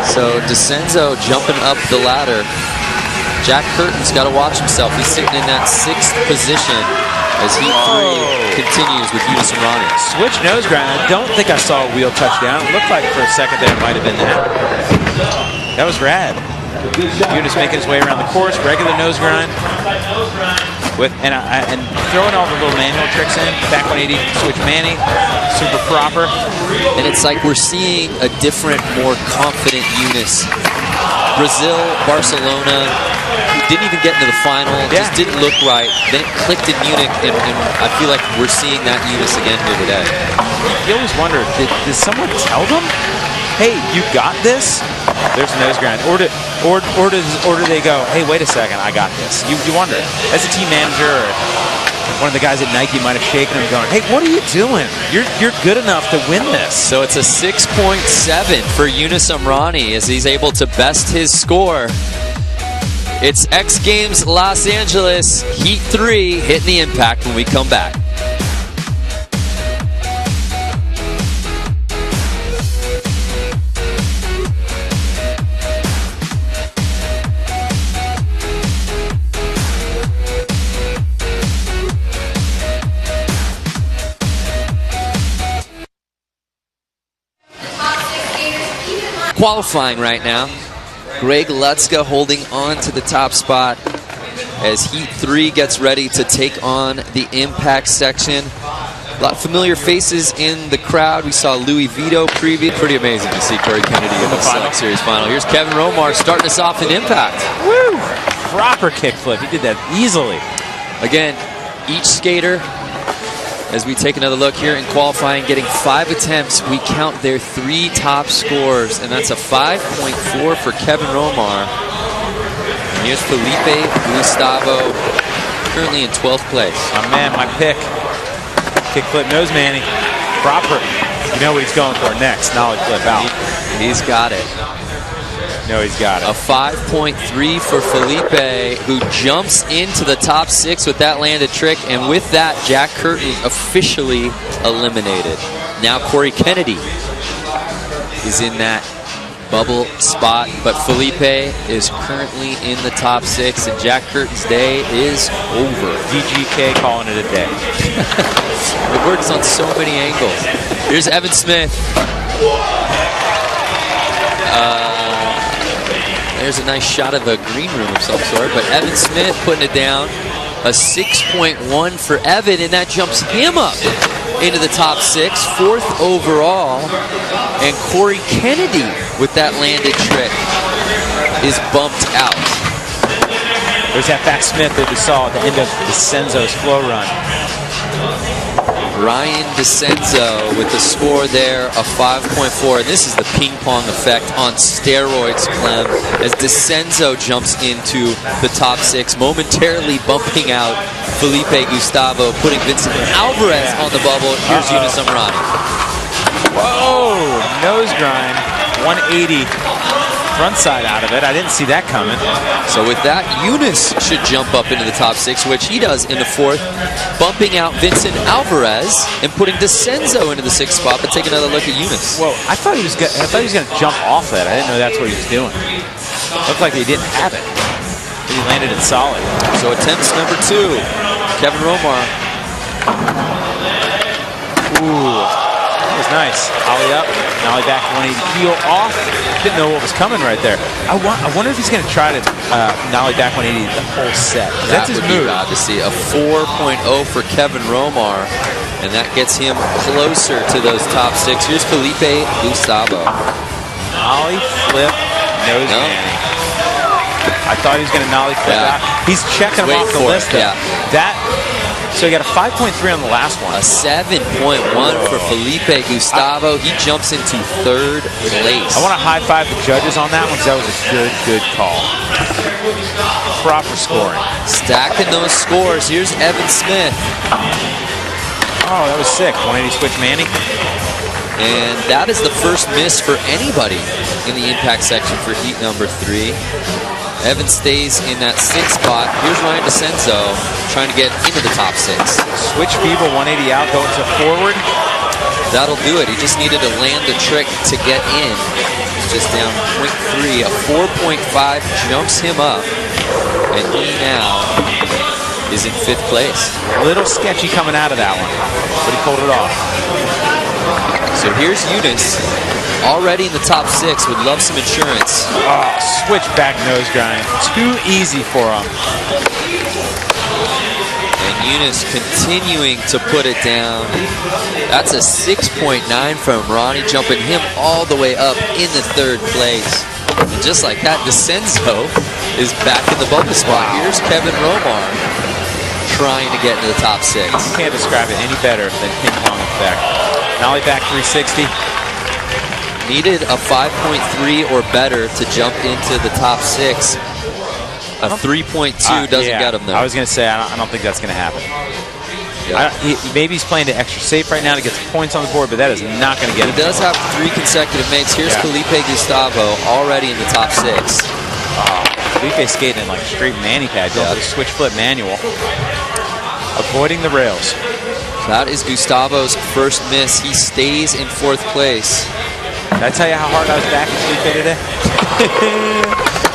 So DeCenzo jumping up the ladder. Jack Curtin's got to watch himself. He's sitting in that 6th position as Heat 3 continues with Eunice and Ronnie. Switch nose grind. I don't think I saw a wheel touchdown. It looked like for a second there it might have been that. That was rad. Eunice making his way around the course. Regular nose grind. And throwing all the little manual tricks in. Back 180 switch Manny. Super proper. And it's like we're seeing a different, more confident Eunice. Brazil, Barcelona, didn't even get into the final, just didn't look right. Then it clicked in Munich, and I feel like we're seeing that Eunice again here today. You always wonder, did someone tell them, hey, you got this? There's a nose grind. Or do they go, hey, wait a second, I got this? You wonder. As a team manager or one of the guys at Nike might have shaken him going, hey, what are you doing? You're good enough to win this. So it's a 6.7 for Eunice Amrani as he's able to best his score. It's X Games Los Angeles, Heat 3, hitting the impact when we come back. Qualifying right now. Greg Lutzka holding on to the top spot as Heat 3 gets ready to take on the impact section. A lot of familiar faces in the crowd. We saw Louis Vito preview. Pretty amazing to see Corey Kennedy in the Select Series final. Here's Kevin Romar starting us off in impact. Woo! Proper kickflip. He did that easily. Again, each skater, as we take another look here in qualifying, getting 5 attempts, we count their 3 top scores, and that's a 5.4 for Kevin Romar. And here's Felipe Gustavo, currently in 12th place. My man, my pick. Kickflip nose Manny. Proper. You know what he's going for next. Knowledge flip out. He's got it. No, he's got it. A 5.3 for Felipe, who jumps into the top 6 with that landed trick. And with that, Jack Curtin officially eliminated. Now Corey Kennedy is in that bubble spot, but Felipe is currently in the top 6, and Jack Curtin's day is over. DGK calling it a day. It works on so many angles. Here's Evan Smith. There's a nice shot of a green room of some sort, but Evan Smith putting it down. A 6.1 for Evan, and that jumps him up into the top 6, 4th overall. And Corey Kennedy, with that landed trick, is bumped out. There's that back Smith that we saw at the end of DeCenzo's flow run. Ryan DeCenzo with the score there of 5.4. And this is the ping pong effect on steroids, Clem, as DeCenzo jumps into the top 6, momentarily bumping out Felipe Gustavo, putting Vincent Alvarez on the bubble. Here's Yunus Amrani. Whoa, nose grind, 180. Front side out of it. I didn't see that coming. So with that, Yunus should jump up into the top 6, which he does in the 4th, bumping out Vincent Alvarez and putting DeCenzo into the 6th spot. But take another look at Yunus. Whoa, I thought he was going to jump off that. I didn't know that's what he was doing. Looked like he didn't have it. But he landed it solid. So attempts number 2, Kevin Romar. Ooh, that was nice. Ollie up, ollie back 180, heel off. Didn't know what was coming right there. I wonder if he's going to try to nollie back 180 the whole set. That's his move. Be to see a 4.0 for Kevin Romar, and that gets him closer to those top 6. Here's Felipe Gustavo. Nollie flip nose manning. I thought he was going to nollie flip out. He's checking him off the list. So he got a 5.3 on the last one. A 7.1 for Felipe Gustavo. He jumps into 3rd place. I want to high-five the judges on that one because that was a good call. Proper scoring. Stacking those scores. Here's Evan Smith. Oh, that was sick. 180 switch Manny. And that is the first miss for anybody in the impact section for heat number 3. Evan stays in that 6th spot. Here's Ryan DeCenzo trying to get into the top 6. Switch feeble, 180 out, going to forward. That'll do it. He just needed to land the trick to get in. He's just down 0.3. A 4.5 jumps him up. And he now is in 5th place. A little sketchy coming out of that one, but he pulled it off. So here's Yunus, already in the top 6, would love some insurance. Oh, switch back nose grind. Too easy for him. And Yunus continuing to put it down. That's a 6.9 from Ronnie, jumping him all the way up in the 3rd place. And just like that, DeCenzo is back in the bubble spot. Here's Kevin Romar trying to get into the top 6. You can't describe it any better than ping pong effect. Nollie back 360. Needed a 5.3 or better to jump into the top 6. A 3.2 doesn't get him there. I was going to say, I don't think that's going to happen. Yeah. Maybe he's playing the extra safe right now to get some points on the board, but that is not going to get him. He does have 3 consecutive mates. Here's Felipe Gustavo already in the top 6. Felipe skating in like straight manny pad, going for the switch flip manual. Avoiding the rails. That is Gustavo's first miss. He stays in 4th place. Did I tell you how hard I was backing Felipe today?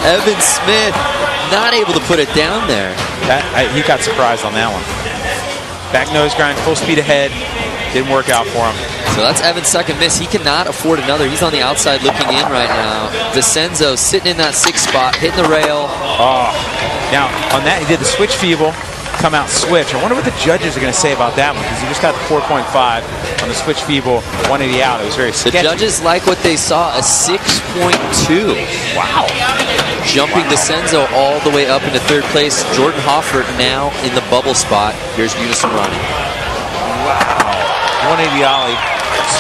Evan Smith not able to put it down there. He got surprised on that one. Back nose grind, full speed ahead. Didn't work out for him. So that's Evan's 2nd miss. He cannot afford another. He's on the outside looking in right now. DeCenzo sitting in that 6th spot, hitting the rail. Oh, now on that he did the switch feeble, come out switch. I wonder what the judges are going to say about that one because he just got the 4.5 on the switch feeble, 180 out. It was very sketchy. The judges like what they saw, a 6.2. Wow. Jumping DeCenzo all the way up into 3rd place. Jordan Hoffert now in the bubble spot. Here's Yunus Amrani. Wow. 180 ollie,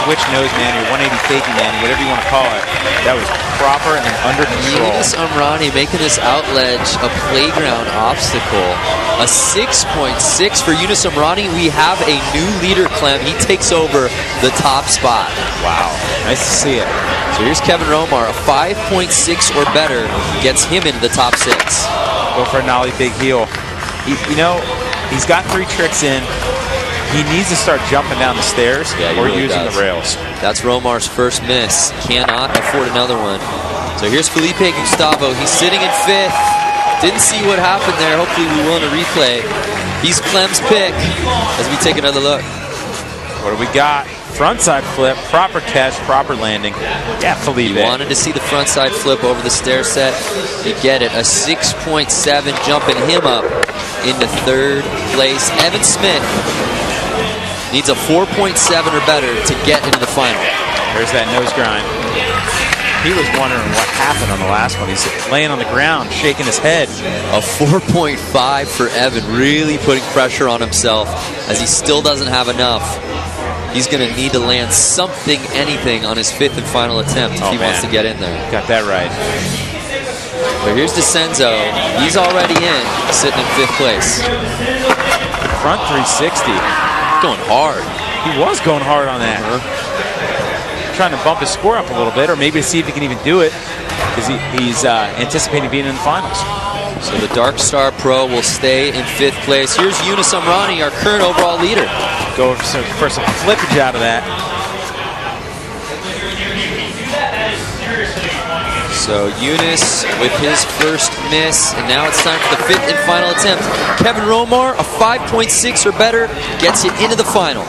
switch nose manny, 180 fakie manny, whatever you want to call it. That was proper and under control. Yunus Amrani making this outledge a playground obstacle. A 6.6 for Yunus Amrani. We have a new leader, Clem. He takes over the top spot. Wow. Nice to see it. So here's Kevin Romar. A 5.6 or better gets him into the top 6. Go for a nollie big heel. He's got 3 tricks in. He needs to start jumping down the stairs or really using the rails. That's Romar's first miss. Cannot afford another one. So here's Felipe Gustavo. He's sitting in 5th. Didn't see what happened there. Hopefully we will in a replay. He's Clem's pick as we take another look. What do we got? Frontside flip, proper catch, proper landing. Yeah, Felipe. You wanted to see the frontside flip over the stair set. You get it. A 6.7 jumping him up into 3rd place. Evan Smith needs a 4.7 or better to get into the final. There's that nose grind. He was wondering what happened on the last one. He's laying on the ground, shaking his head. A 4.5 for Evan, really putting pressure on himself as he still doesn't have enough. He's going to need to land something, anything on his 5th and final attempt if he wants to get in there. Got that right. But here's DeCenzo. He's already in, sitting in 5th place. Front 360. Going hard. He was going hard on that. Trying to bump his score up a little bit, or maybe to see if he can even do it, because he's anticipating being in the finals. So the Dark Star Pro will stay in 5th place. Here's Yunus Amrani, our current overall leader. Go for some flippage out of that. So Yunus with his first miss, and now it's time for the 5th and final attempt. Kevin Romar, a 5.6 or better, gets you into the final.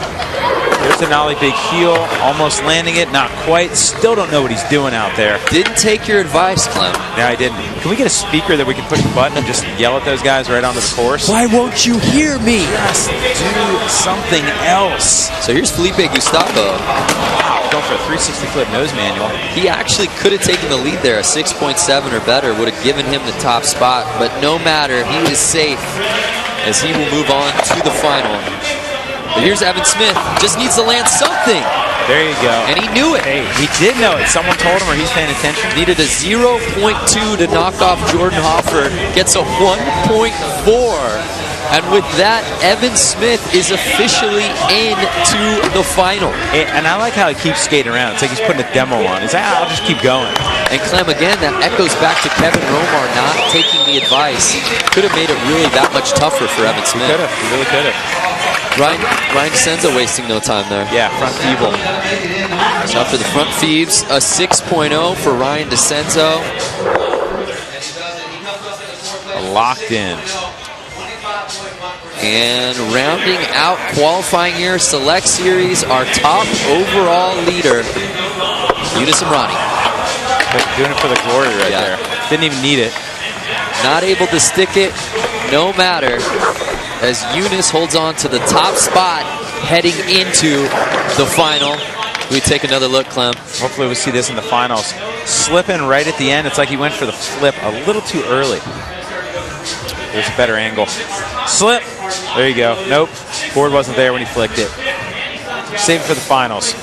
There's an ollie big heel, almost landing it, not quite. Still don't know what he's doing out there. Didn't take your advice, Clem. No, I didn't. Can we get a speaker that we can push the button and just yell at those guys right onto the course? Why won't you hear me? Just do something else. So here's Felipe Gustavo. Wow, going for a 360 flip nose manual. He actually could have taken the lead there. A 6.7 or better would have given him the top spot, but no matter, he is safe as he will move on to the final. But here's Evan Smith. Just needs to land something. There you go. And he knew it. Hey, he did know it. Someone told him, or he's paying attention. Needed a 0.2 to knock off Jordan Hoffer. Gets a 1.4. And with that, Evan Smith is officially into the final. And I like how he keeps skating around. It's like he's putting a demo on. He's like, I'll just keep going. And Clem, again, that echoes back to Kevin Romar not taking the advice. Could have made it really that much tougher for Evan Smith. He could have. He really could have. Ryan DeCenzo wasting no time there. Yeah, front feeble. So after the front feebs, a 6.0 for Ryan DeCenzo. Locked in. And rounding out qualifying year select series, our top overall leader, Yunus Amrani. Doing it for the glory right there. Didn't even need it. Not able to stick it, no matter, as Yunus holds on to the top spot heading into the final. We take another look, Clem. Hopefully we'll see this in the finals. Slipping right at the end. It's like he went for the flip a little too early. There's a better angle. Slip. There you go. Nope. Board wasn't there when he flicked it. Save it for the finals.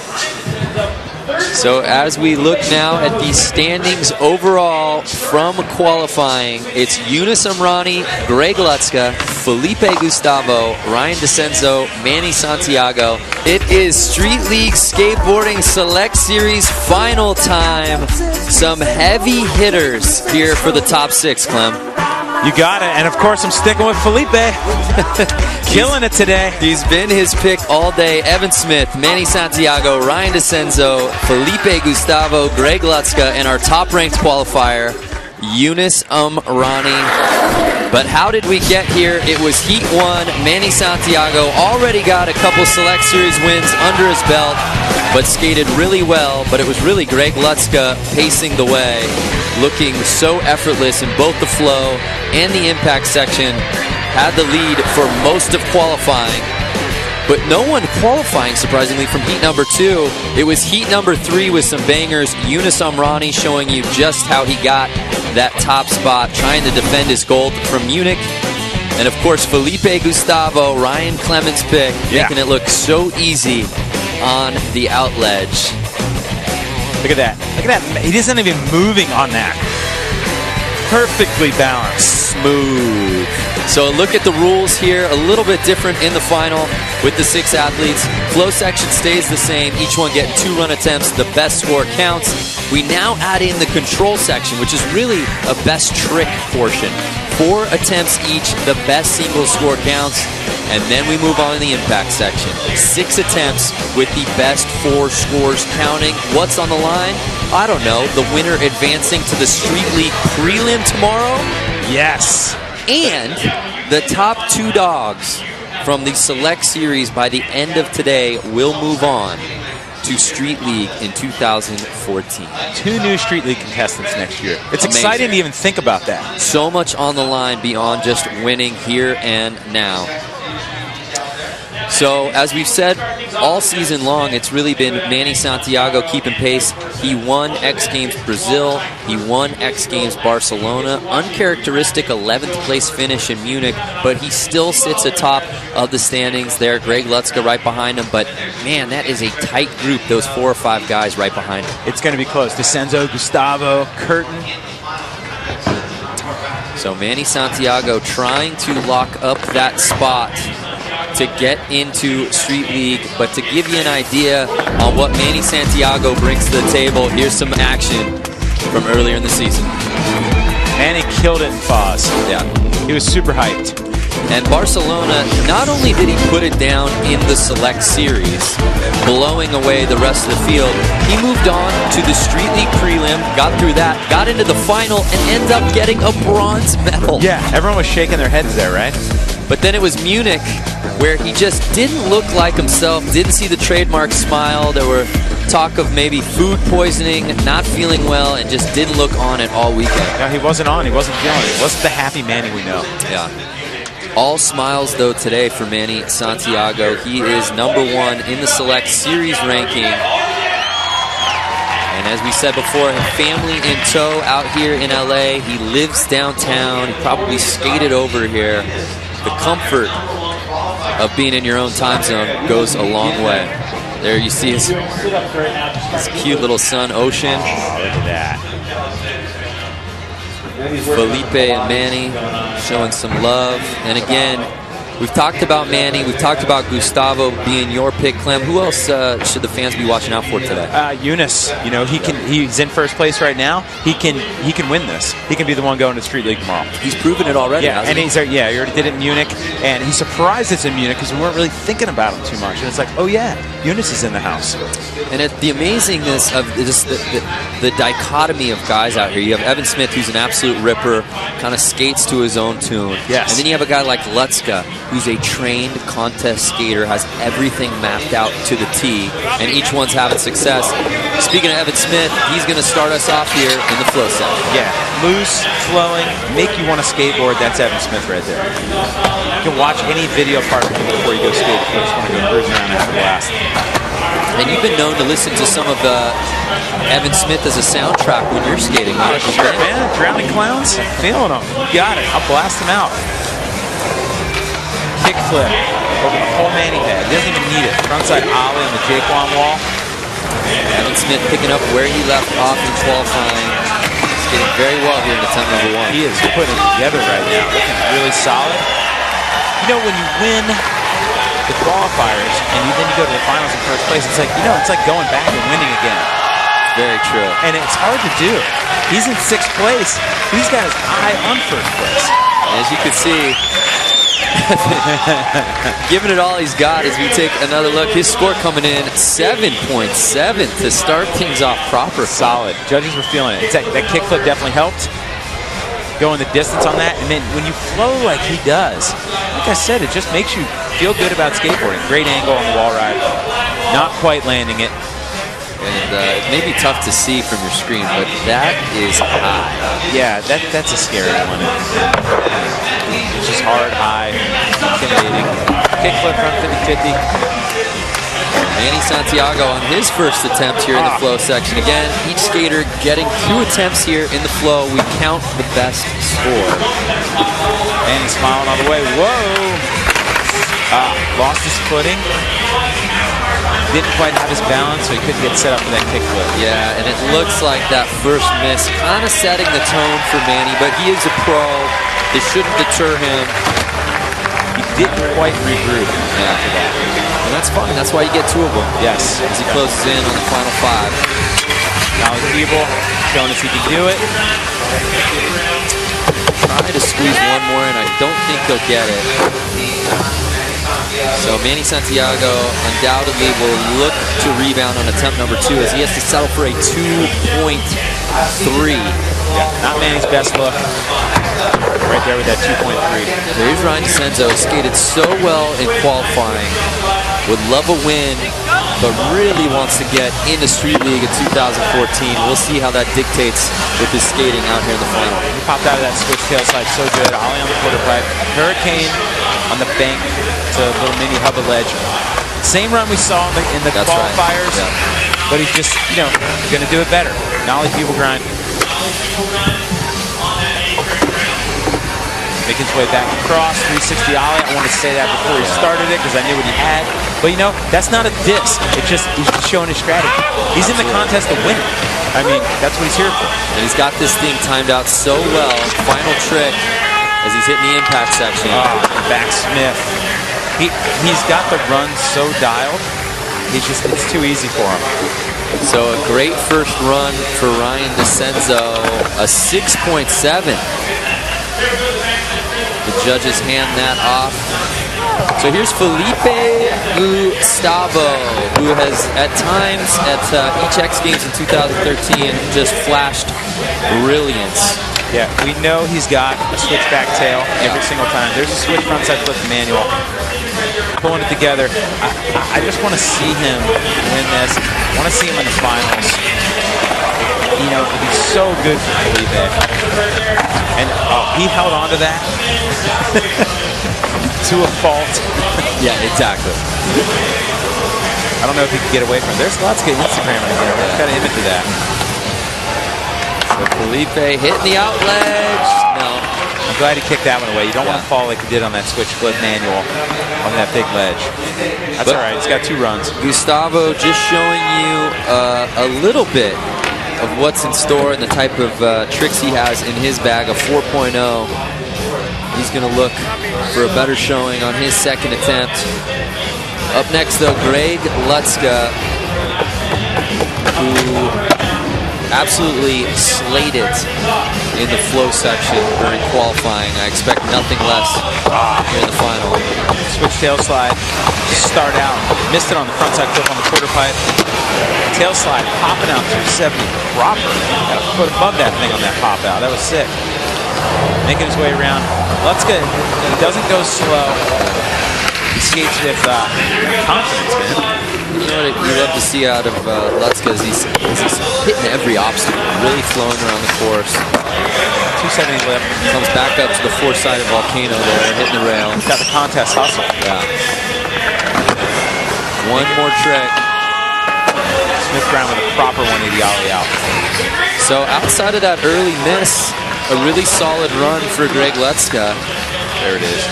So as we look now at the standings overall from qualifying, it's Yunus Amrani, Greg Lutzka, Felipe Gustavo, Ryan DeCenzo, Manny Santiago. It is Street League Skateboarding Select Series final time. Some heavy hitters here for the top 6, Clem. You got it. And, of course, I'm sticking with Felipe. Killing it today. He's been his pick all day. Evan Smith, Manny Santiago, Ryan DeCenzo, Felipe Gustavo, Greg Lutzka, and our top-ranked qualifier, Yunus Amrani. But how did we get here? It was Heat 1. Manny Santiago already got a couple Select Series wins under his belt, but skated really well. But it was really Greg Lutzka pacing the way, looking so effortless in both the flow and the impact section. Had the lead for most of qualifying, but no one qualifying, surprisingly, from heat number 2. It was heat number 3 with some bangers. Yunus Amrani showing you just how he got that top spot, trying to defend his gold from Munich. And, of course, Felipe Gustavo, Ryan Clemens' pick, making it look so easy on the out ledge. Look at that. Look at that. He isn't even moving on that. Perfectly balanced. Smooth. So look at the rules here. A little bit different in the final with the 6 athletes. Flow section stays the same. Each one getting 2 run attempts. The best score counts. We now add in the control section, which is really a best trick portion. 4 attempts each. The best single score counts. And then we move on to the impact section. 6 attempts with the best 4 scores counting. What's on the line? I don't know. The winner advancing to the Street League prelim tomorrow? Yes. And the top 2 dogs from the Select Series by the end of today will move on to Street League in 2014. 2 new Street League contestants next year. It's amazing. Exciting to even think about that. So much on the line beyond just winning here and now. So, as we've said all season long, it's really been Manny Santiago keeping pace. He won X Games Brazil. He won X Games Barcelona. Uncharacteristic 11th place finish in Munich, but he still sits atop of the standings there. Greg Lutzka right behind him, but man, that is a tight group, those 4 or 5 guys right behind him. It's going to be close. DeCenzo, Gustavo, Curtin. So Manny Santiago trying to lock up that spot to get into Street League. But to give you an idea on what Manny Santiago brings to the table, here's some action from earlier in the season. Manny killed it in Foz. Yeah. He was super hyped. And Barcelona, not only did he put it down in the Select Series, blowing away the rest of the field, he moved on to the Street League prelim, got through that, got into the final, and ended up getting a bronze medal. Yeah, everyone was shaking their heads there, right? But then it was Munich, where he just didn't look like himself, didn't see the trademark smile. There were talk of maybe food poisoning, not feeling well, and just didn't look on it all weekend. No, he wasn't on. He wasn't feeling it. It wasn't the happy Manny we know. Yeah. All smiles, though, today for Manny Santiago. He is #1 in the Select Series ranking. And as we said before, family in tow out here in LA. He lives downtown. He probably skated over here. The comfort of being in your own time zone goes a long way. There you see his cute little son, Ocean. Oh, look at that. Felipe and Manny showing some love. And again, we've talked about Manny. We've talked about Gustavo being your pick, Clem. Who else should the fans be watching out for today? Eunice. You know, he's in first place right now. He can win this. He can be the one going to Street League tomorrow. He's proven it already. Yeah, and he already did it in Munich, and he's surprised it's in Munich because we weren't really thinking about him too much. And it's like, oh yeah, Eunice is in the house. And the amazingness of just the dichotomy of guys out here. You have Evan Smith, who's an absolute ripper, kind of skates to his own tune. Yes. And then you have a guy like Lutzka, who's a trained contest skater, has everything mapped out to the T, and each one's having success. Speaking of Evan Smith, he's going to start us off here in the flow set. Yeah, loose, flowing, make you want to skateboard. That's Evan Smith right there. You can watch any video part of him before you go skate if you just want to go cruising around and have a blast. And you've been known to listen to some of Evan Smith as a soundtrack when you're skating. Oh, sure, man. Drowning Clowns, feeling them. You got it. I'll blast them out. Kickflip over the whole Manny head. He doesn't even need it. Frontside ollie on the Jaquan wall. Evan Smith picking up where he left off in qualifying. He's getting very well here in attempt #1. He is putting it together right now. Looking really solid. You know, when you win the qualifiers and then you go to the finals in first place, it's like, you know, it's like going back and winning again. Very true. And it's hard to do. He's in 6th place. He's got his eye on first place. As you can see, giving it all he's got as we take another look. His score coming in 7.7 to start things off proper. Solid. Judges were feeling it. That kickflip definitely helped. Going the distance on that, and then when you flow like he does, like I said, it just makes you feel good about skateboarding. Great angle on the wall ride. Not quite landing it. And it may be tough to see from your screen, but that is high. Yeah, that's a scary one. It's just hard, high, intimidating. Kickflip front 50-50. Manny Santiago on his first attempt here in the flow section. Again, each skater getting 2 attempts here in the flow. We count the best score. Manny smiling all the way. Whoa! Lost his footing. Didn't quite have his balance, so he couldn't get set up for that kickflip. Yeah, and it looks like that first miss kind of setting the tone for Manny, but he is a pro. It shouldn't deter him. He didn't quite regroup after that. And that's fine. That's why you get 2 of them. Yes. As he closes in on the final 5. Knowledgeable, showing us he can do it. Trying to squeeze one more, and I don't think he'll get it. So Manny Santiago undoubtedly will look to rebound on attempt #2 as he has to settle for a 2.3 Yeah, not Manny's best look. Right there with that 2.3. Here's Ryan DeCenzo, skated so well in qualifying, would love a win, but really wants to get in the Street League in 2014. We'll see how that dictates with his skating out here in the final. He popped out of that switch tail slide so good. Ollie on the quarter pipe. Hurricane on the bank to a little mini hubba ledge. Same run we saw in the That's qualifiers, right. Yeah. but he's just, going to do it better. Nollie people grind. Making his way back across, 360 Ollie. I wanted to say that before he started it because I knew what he had. But that's not a diss. It's just he's just showing his strategy. He's in the contest to win it. I mean, that's what he's here for. And he's got this thing timed out so well. Final trick as he's hitting the impact section. Backsmith. He's got the run so dialed. It's too easy for him. So a great first run for Ryan DeCenzo, a 6.7. The judges hand that off. So here's Felipe Gustavo, who has at times at each X Games in 2013 just flashed brilliance. Yeah, we know he's got a switchback tail every single time. There's a switch frontside flip manual. Pulling it together. I just want to see him win this. I want to see him in the finals. It'd be so good for Felipe. And he held on to that to a fault. Yeah, exactly. I don't know if he can get away from it. There's lots of good Instagram right there. Let's got an image of that. So Felipe hitting the out ledge. No. I'm glad he kicked that one away. You don't want to fall like he did on that switch flip manual on that big ledge. That's all right. He's got 2 runs. Gustavo just showing you a little bit of what's in store and the type of tricks he has in his bag, a 4.0. He's going to look for a better showing on his second attempt. Up next, though, Greg Lutzka, who absolutely slayed it in the flow section during qualifying. I expect nothing less here in the final. Switch tail slide. Start out. Missed it on the frontside flip on the quarter pipe. Tail slide popping out 270 proper. Got a foot above that thing on that pop out. That was sick. Making his way around. Lutzka, he doesn't go slow. He skates with confidence, man. You know what you love to see out of Lutzka is he's hitting every obstacle, really flowing around the course. 270 lip. Comes back up to the four-sided volcano there, hitting the rail. He's got the contest hustle. Yeah. One more trick. Smith ground with a proper 180 ollie out. So outside of that early miss, a really solid run for Greg Lutzka. There it is.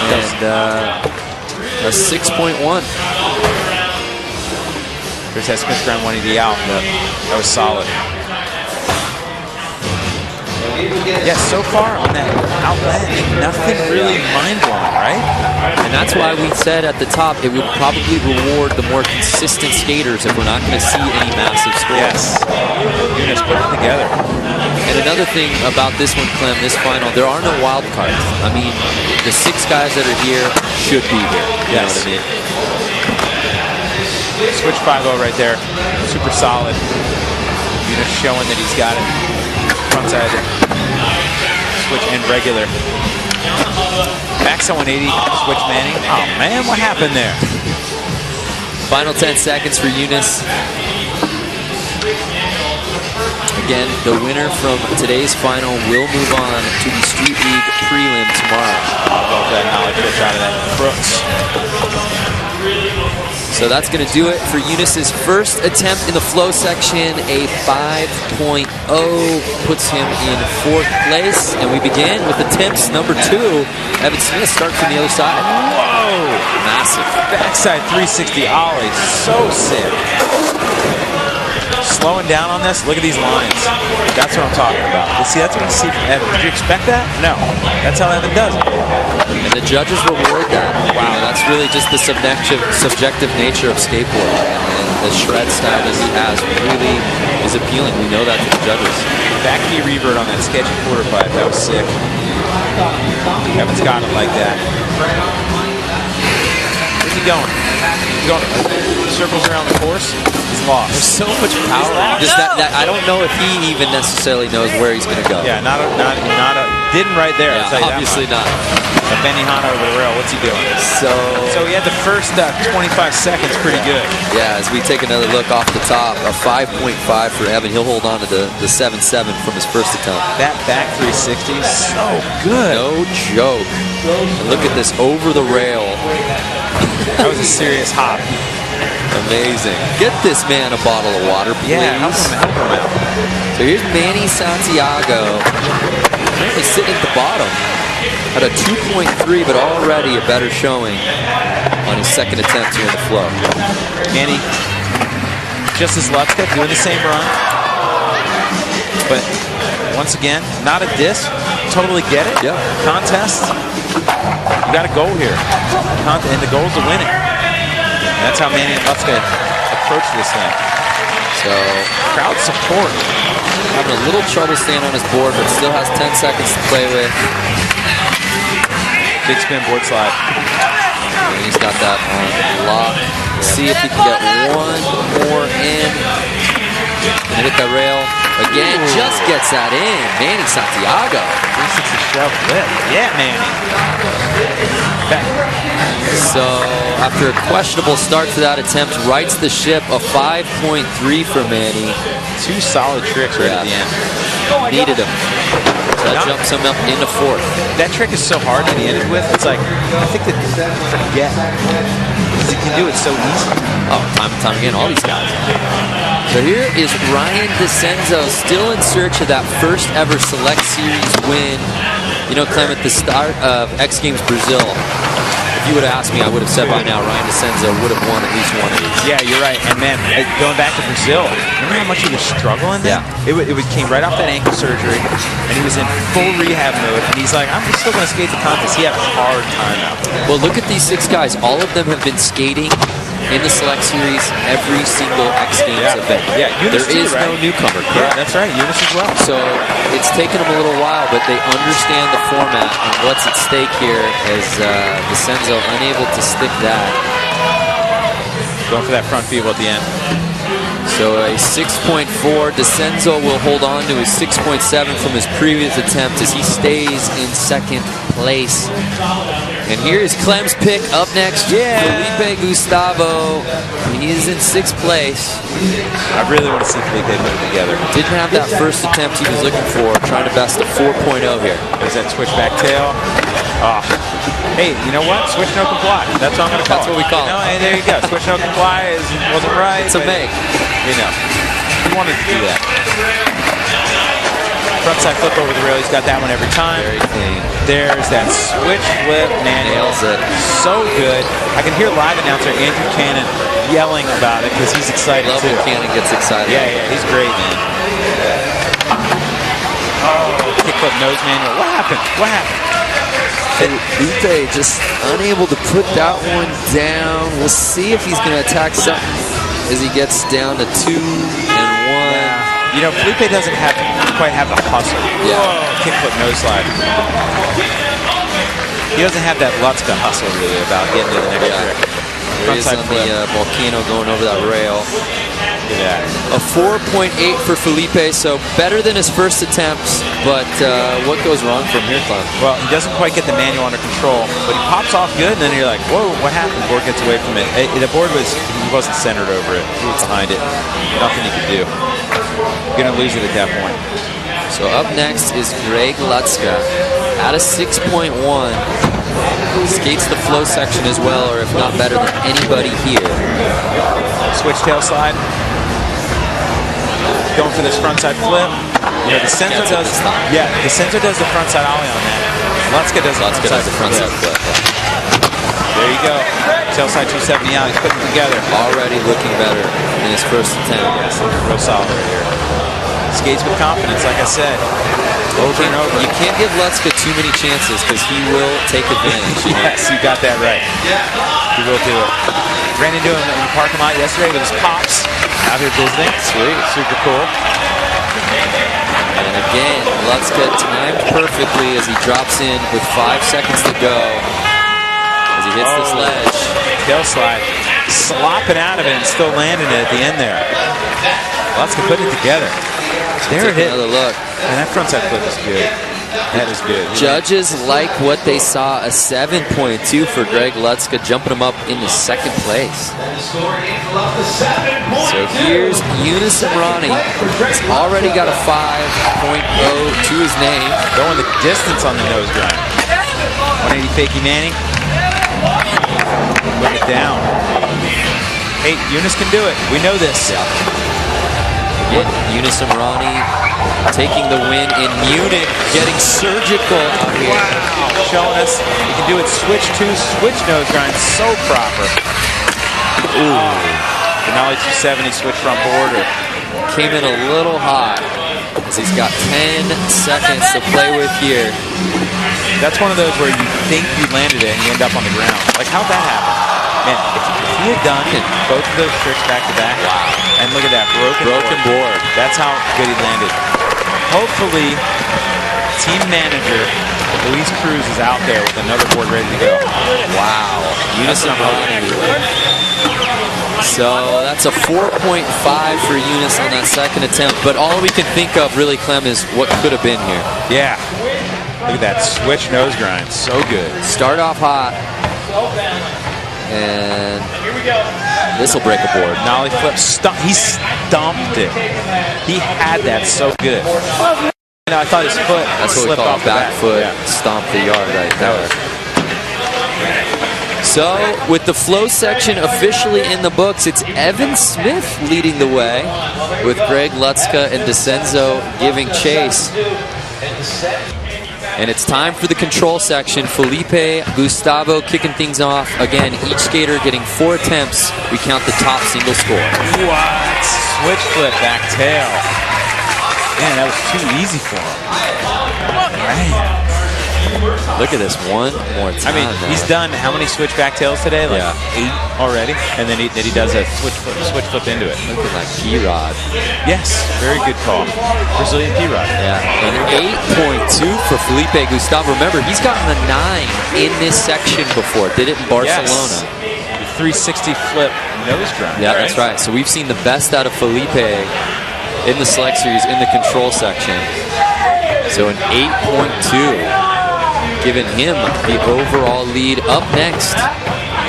And a 6.1. There's that Smith ground 180 out. That was solid. Yeah, so far on that outlet, nothing really mind-blowing, right? And that's why we said at the top it would probably reward the more consistent skaters if we're not going to see any massive scores. Yes. Eunice put it together. And another thing about this one, Clem, this final, there are no wild cards. I mean, the 6 guys that are here should be here. You know what I mean? Switch 5-0 right there. Super solid. Eunice showing that he's got it. Frontside switch and regular. Backside 180, switch Manning. Oh man, what happened there? Final 10 seconds for Eunice. Again, the winner from today's final will move on to the Street League prelim tomorrow. I love that knowledge switch out of that Brooks. So that's going to do it for Eunice's first attempt in the flow section. A 5.0 puts him in 4th place. And we begin with attempts number 2. Evan Smith starts from the other side. Whoa! Massive. Backside 360 ollie. So sick. Slowing down on this, look at these lines. That's what I'm talking about. See, that's what you see from Evan. Did you expect that? No. That's how Evan does it. And the judges reward that. Wow, that's really just the subjective nature of skateboarding. And the shred style that he has really is appealing. We know that to the judges. Back knee revert on that sketchy quarter pipe. That was sick. Evan's got it like that. Where's he going? He's going circles around the course. He's lost. There's so much power. Just that I don't know if he even necessarily knows where he's going to go. Yeah, didn't right there. Yeah, obviously not. Benihana over the rail. What's he doing? So he had the first 25 seconds pretty good. Yeah, as we take another look off the top, a 5.5 for Evan. He'll hold on to the 7.7 from his first attempt. That back 360 is so good. No joke. And look at this over the rail. That was a serious hop. Amazing. Get this man a bottle of water, please. Yeah, help him out. So here's Manny Santiago. Currently sitting at the bottom at a 2.3, but already a better showing on his second attempt here in the flow. Manny, just as Lutzka, doing the same run. But once again, not a diss. Totally get it. Yep. Contest. You got a goal here. And the goal is to win it. And that's how Manny and Lutzka approach this thing. So crowd support. Having a little trouble staying on his board, but still has 10 seconds to play with. Big spin board slide. And he's got that on lock. See if he can get one more in. And hit that rail. Again, just gets that in. Manny Santiago. 360 shove lip. Yeah, Manny. Back. So, after a questionable start to that attempt, rights the ship, a 5.3 for Manny. Two solid tricks right at the end. Needed him. So that jumps him up into fourth. That trick is so hard to be ended with. It's like, I think that forget. Because he can do it so easy. Oh, time and time again, all these guys. So here is Ryan DeCenzo still in search of that first ever Select Series win. You know, Clem, at the start of X Games Brazil, if you would have asked me, I would have said by now Ryan DeCenzo would have won at least one of these. Yeah, you're right. And man, going back to Brazil, remember how much he was struggling then? Yeah. It came right off that ankle surgery, and he was in full rehab mode. And he's like, I'm still going to skate the contest. He had a hard time out there. Well, look at these 6 guys. All of them have been skating in the Select Series every single X Games event. Yeah, there is no newcomer, correct? Yeah, that's right. Eunice as well. So it's taken them a little while, but they understand the format and what's at stake here as DeCenzo unable to stick that. Going for that front feeble at the end. So a 6.4. DeCenzo will hold on to his 6.7 from his previous attempt as he stays in second place. And here is Clem's pick up next. Felipe Gustavo. He is in 6th place. I really want to see Felipe put it together. Didn't have that first attempt he was looking for. Trying to best a 4.0 here. There's that switchback tail. Oh. Hey, you know what? Switch no comply. That's what I'm going to call it. That's what we call it. Hey, there you go. Switch no comply wasn't right. It's a make. You know, he wanted to do that. Frontside flip over the rail. He's got that one every time. Very clean. There's that switch flip. Nails it. So good. I can hear live announcer Andrew Cannon yelling about it because he's excited Love too. when Cannon gets excited. Yeah, he's great, man. Oh, kickflip nose manual. What happened? What happened? Felipe just unable to put that one down. We'll see if he's going to attack something as he gets down to 2 and 1. Yeah. You know, Felipe doesn't quite have the hustle. Yeah. Whoa, kickflip nose slide. He doesn't have that Lutzka hustle really about getting to the next trick. There he is on the volcano going over that rail. Yeah. A 4.8 for Felipe, so better than his first attempts, but what goes wrong from here, Clem? Well, he doesn't quite get the manual under control, but he pops off good, and then you're like, whoa, what happened? The board gets away from it. The board he wasn't centered over it. He was behind it. Nothing he could do. You're going to lose it at that point. So up next is Greg Lutzka at a 6.1. Skates the flow section as well, or if not better than anybody here. Switch tail slide. Going for this frontside flip. You know, DeCenzo does. Yeah, DeCenzo does the frontside ollie on that. Lutzka does the frontside flip. There you go. Tailside 270 out. He's putting it together. Already looking better in his first attempt. Yes, real solid right here. Skates with confidence, like I said. Over and over. You can't give Lutzka too many chances because he will take advantage. Yes, you got that right. He will do it. Ran into him in the parking lot yesterday with his pops out here visiting. Sweet, super cool. And again, Lutzka timed perfectly as he drops in with 5 seconds to go. As he hits this ledge. tail slide, slopping out of it and still landing it at the end there. Lutzka putting it together. There it is. Another look. And that frontside flip is good. That is good. Judges like what they saw, a 7.2 for Greg Lutzka, jumping him up into second place. So here's Yunus Imrani. He's already got a 5.0 to his name. Going the distance on the nose grind. 180 fakie Manny. Putting it down. Hey, Yunus can do it. We know this. Yeah. Yunus Imrani taking the win in Munich, getting surgical out here. Wow, showing us you can do it switch to switch nose grind, so proper. Ooh, Denali 270 switch front border. Came in a little hot as he's got 10 seconds to play with here. That's one of those where you think you landed it and you end up on the ground. Like, how'd that happen? Man, if he had done both of those tricks back to back, wow. And look at that, broken board. That's how good he landed. Hopefully, team manager Luis Cruz is out there with another board ready to go. Wow. Yunus Imrani. So that's a 4.5 for Yunus on that second attempt. But all we can think of, really, Clem, is what could have been here. Yeah. Look at that switch nose grind. So good. Start off hot. And this will break a board. Nollie flip. He stomped it. He had that so good. You know, I thought his foot That's what we slipped call off a back foot stomp the yard right there. So, with the flow section officially in the books, it's Evan Smith leading the way with Greg Lutzka and DeCenzo giving chase. And it's time for the control section. Felipe, Gustavo kicking things off. Again, each skater getting 4 attempts. We count the top single score. What? Switch flip, back tail. Man, that was too easy for him. Man. Look at this one more time. I mean, he's done how many switch back tails today? Like 8 already? And then he does a switch flip into it. Looking like P-Rod. Yes, very good call. Brazilian P-Rod. Yeah, an 8.2 for Felipe Gustavo. Remember, he's gotten a 9 in this section before. Did it in Barcelona. Yes. 360 flip nose grind. Yeah, that's right. So we've seen the best out of Felipe in the select series in the control section. So an 8.2. Giving him the overall lead. Up next,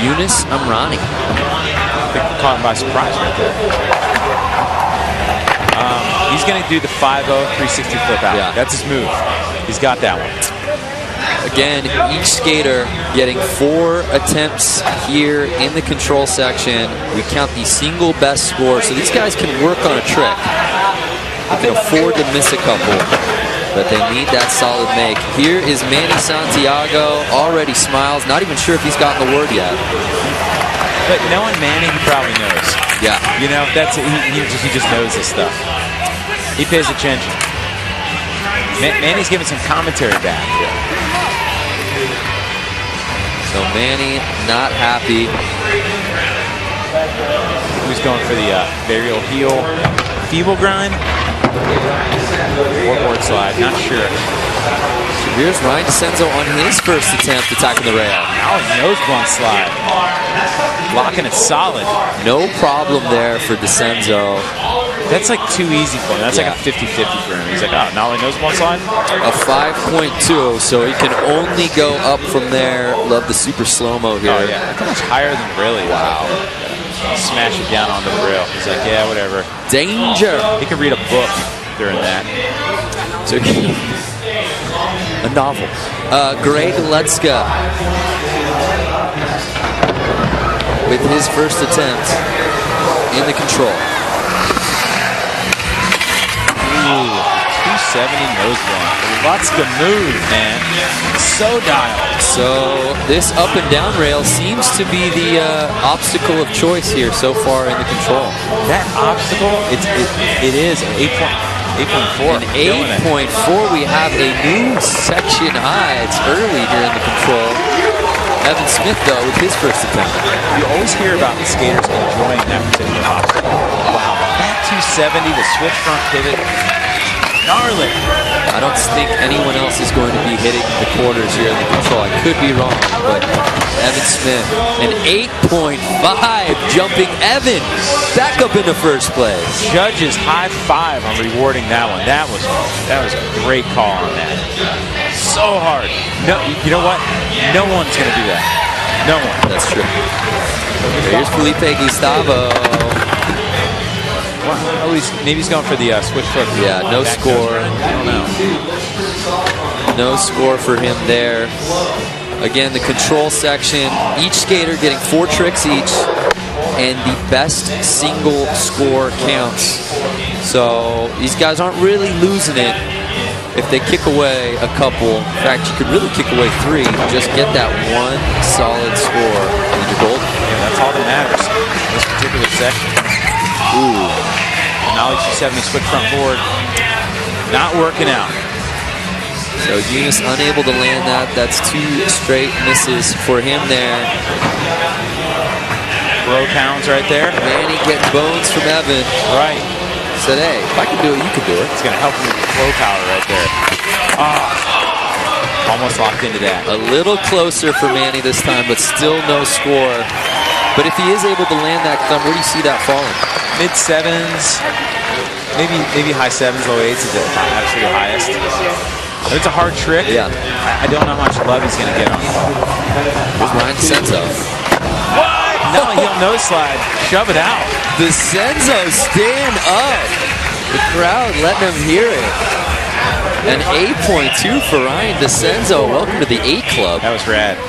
Yunus Imrani. I think we're caught him by surprise right there. He's going to do the 5-0 360 flip out. Yeah. That's his move. He's got that one. Again, each skater getting 4 attempts here in the control section. We count the single best score, so these guys can work on a trick. They can afford to miss a couple, but they need that solid make. Here is Manny Santiago, already smiles, not even sure if he's gotten the word yet. But knowing Manny, he probably knows. Yeah. You know, he just knows this stuff. He pays attention. Manny's giving some commentary back. So Manny not happy. Who's going for the burial heel feeble grind? Or board slide, not sure. So here's Ryan DeCenzo on his first attempt attacking the rail. Now nose blunt slide. Locking it solid. No problem there for DeCenzo. That's like too easy for him. That's like a 50-50 for him. He's like, oh, now he nose blunt slide? A 5.2, so he can only go up from there. Love the super slow-mo here. Oh, yeah. How much higher than really? Wow. Smash it down onto the rail. He's like, yeah, whatever. Danger. He could read a book during that. So a novel. Greg Lutzka with his first attempt in the control. Ooh, 270 nose blunt. Lutzka move, man. So dialed. So this up and down rail seems to be the obstacle of choice here so far in the control. That obstacle, it is an 8.4. An 8.4. We have a new section high. It's early here in the control. Evan Smith, though, with his first attempt. You always hear about the skaters enjoying that particular obstacle. Wow, back 270, the switch front pivot. Gnarly. I don't think anyone else is going to be hitting the corners here in the control. I could be wrong, but Evan Smith, an 8.5 jumping Evan back up in the first place. Judges high five on rewarding that one. That was a great call on that. So hard. No, you know what? No one's going to do that. No one. That's true. Here's Felipe Gustavo. Oh, maybe he's going for the switch foot. Yeah, no score. I don't know. No score for him there. Again, the control section, each skater getting 4 tricks each, and the best single score counts. So these guys aren't really losing it if they kick away a couple. In fact, you could really kick away 3. Just get that one solid score, and you're golden. Yeah, that's all that matters in this particular section. Ooh. Nollie 270 switch front forward. Not working out. So Eunice unable to land that. That's 2 straight misses for him there. Bro pounds right there. Manny getting bones from Evan. Right. Said, hey, if I can do it, you can do it. It's going to help him with the flow power right there. Almost locked into that. A little closer for Manny this time, but still no score. But if he is able to land that thumb, where do you see that falling? Mid-7s, maybe high 7s, low 8s is the absolute highest. But it's a hard trick. Yeah. I don't know how much love he's going to get on it. Here's Ryan DeCenzo. What? No, he'll nose slide. Shove it out. DeCenzo, stand up. The crowd letting him hear it. An 8.2 for Ryan DeCenzo. Welcome to the 8 Club. That was rad.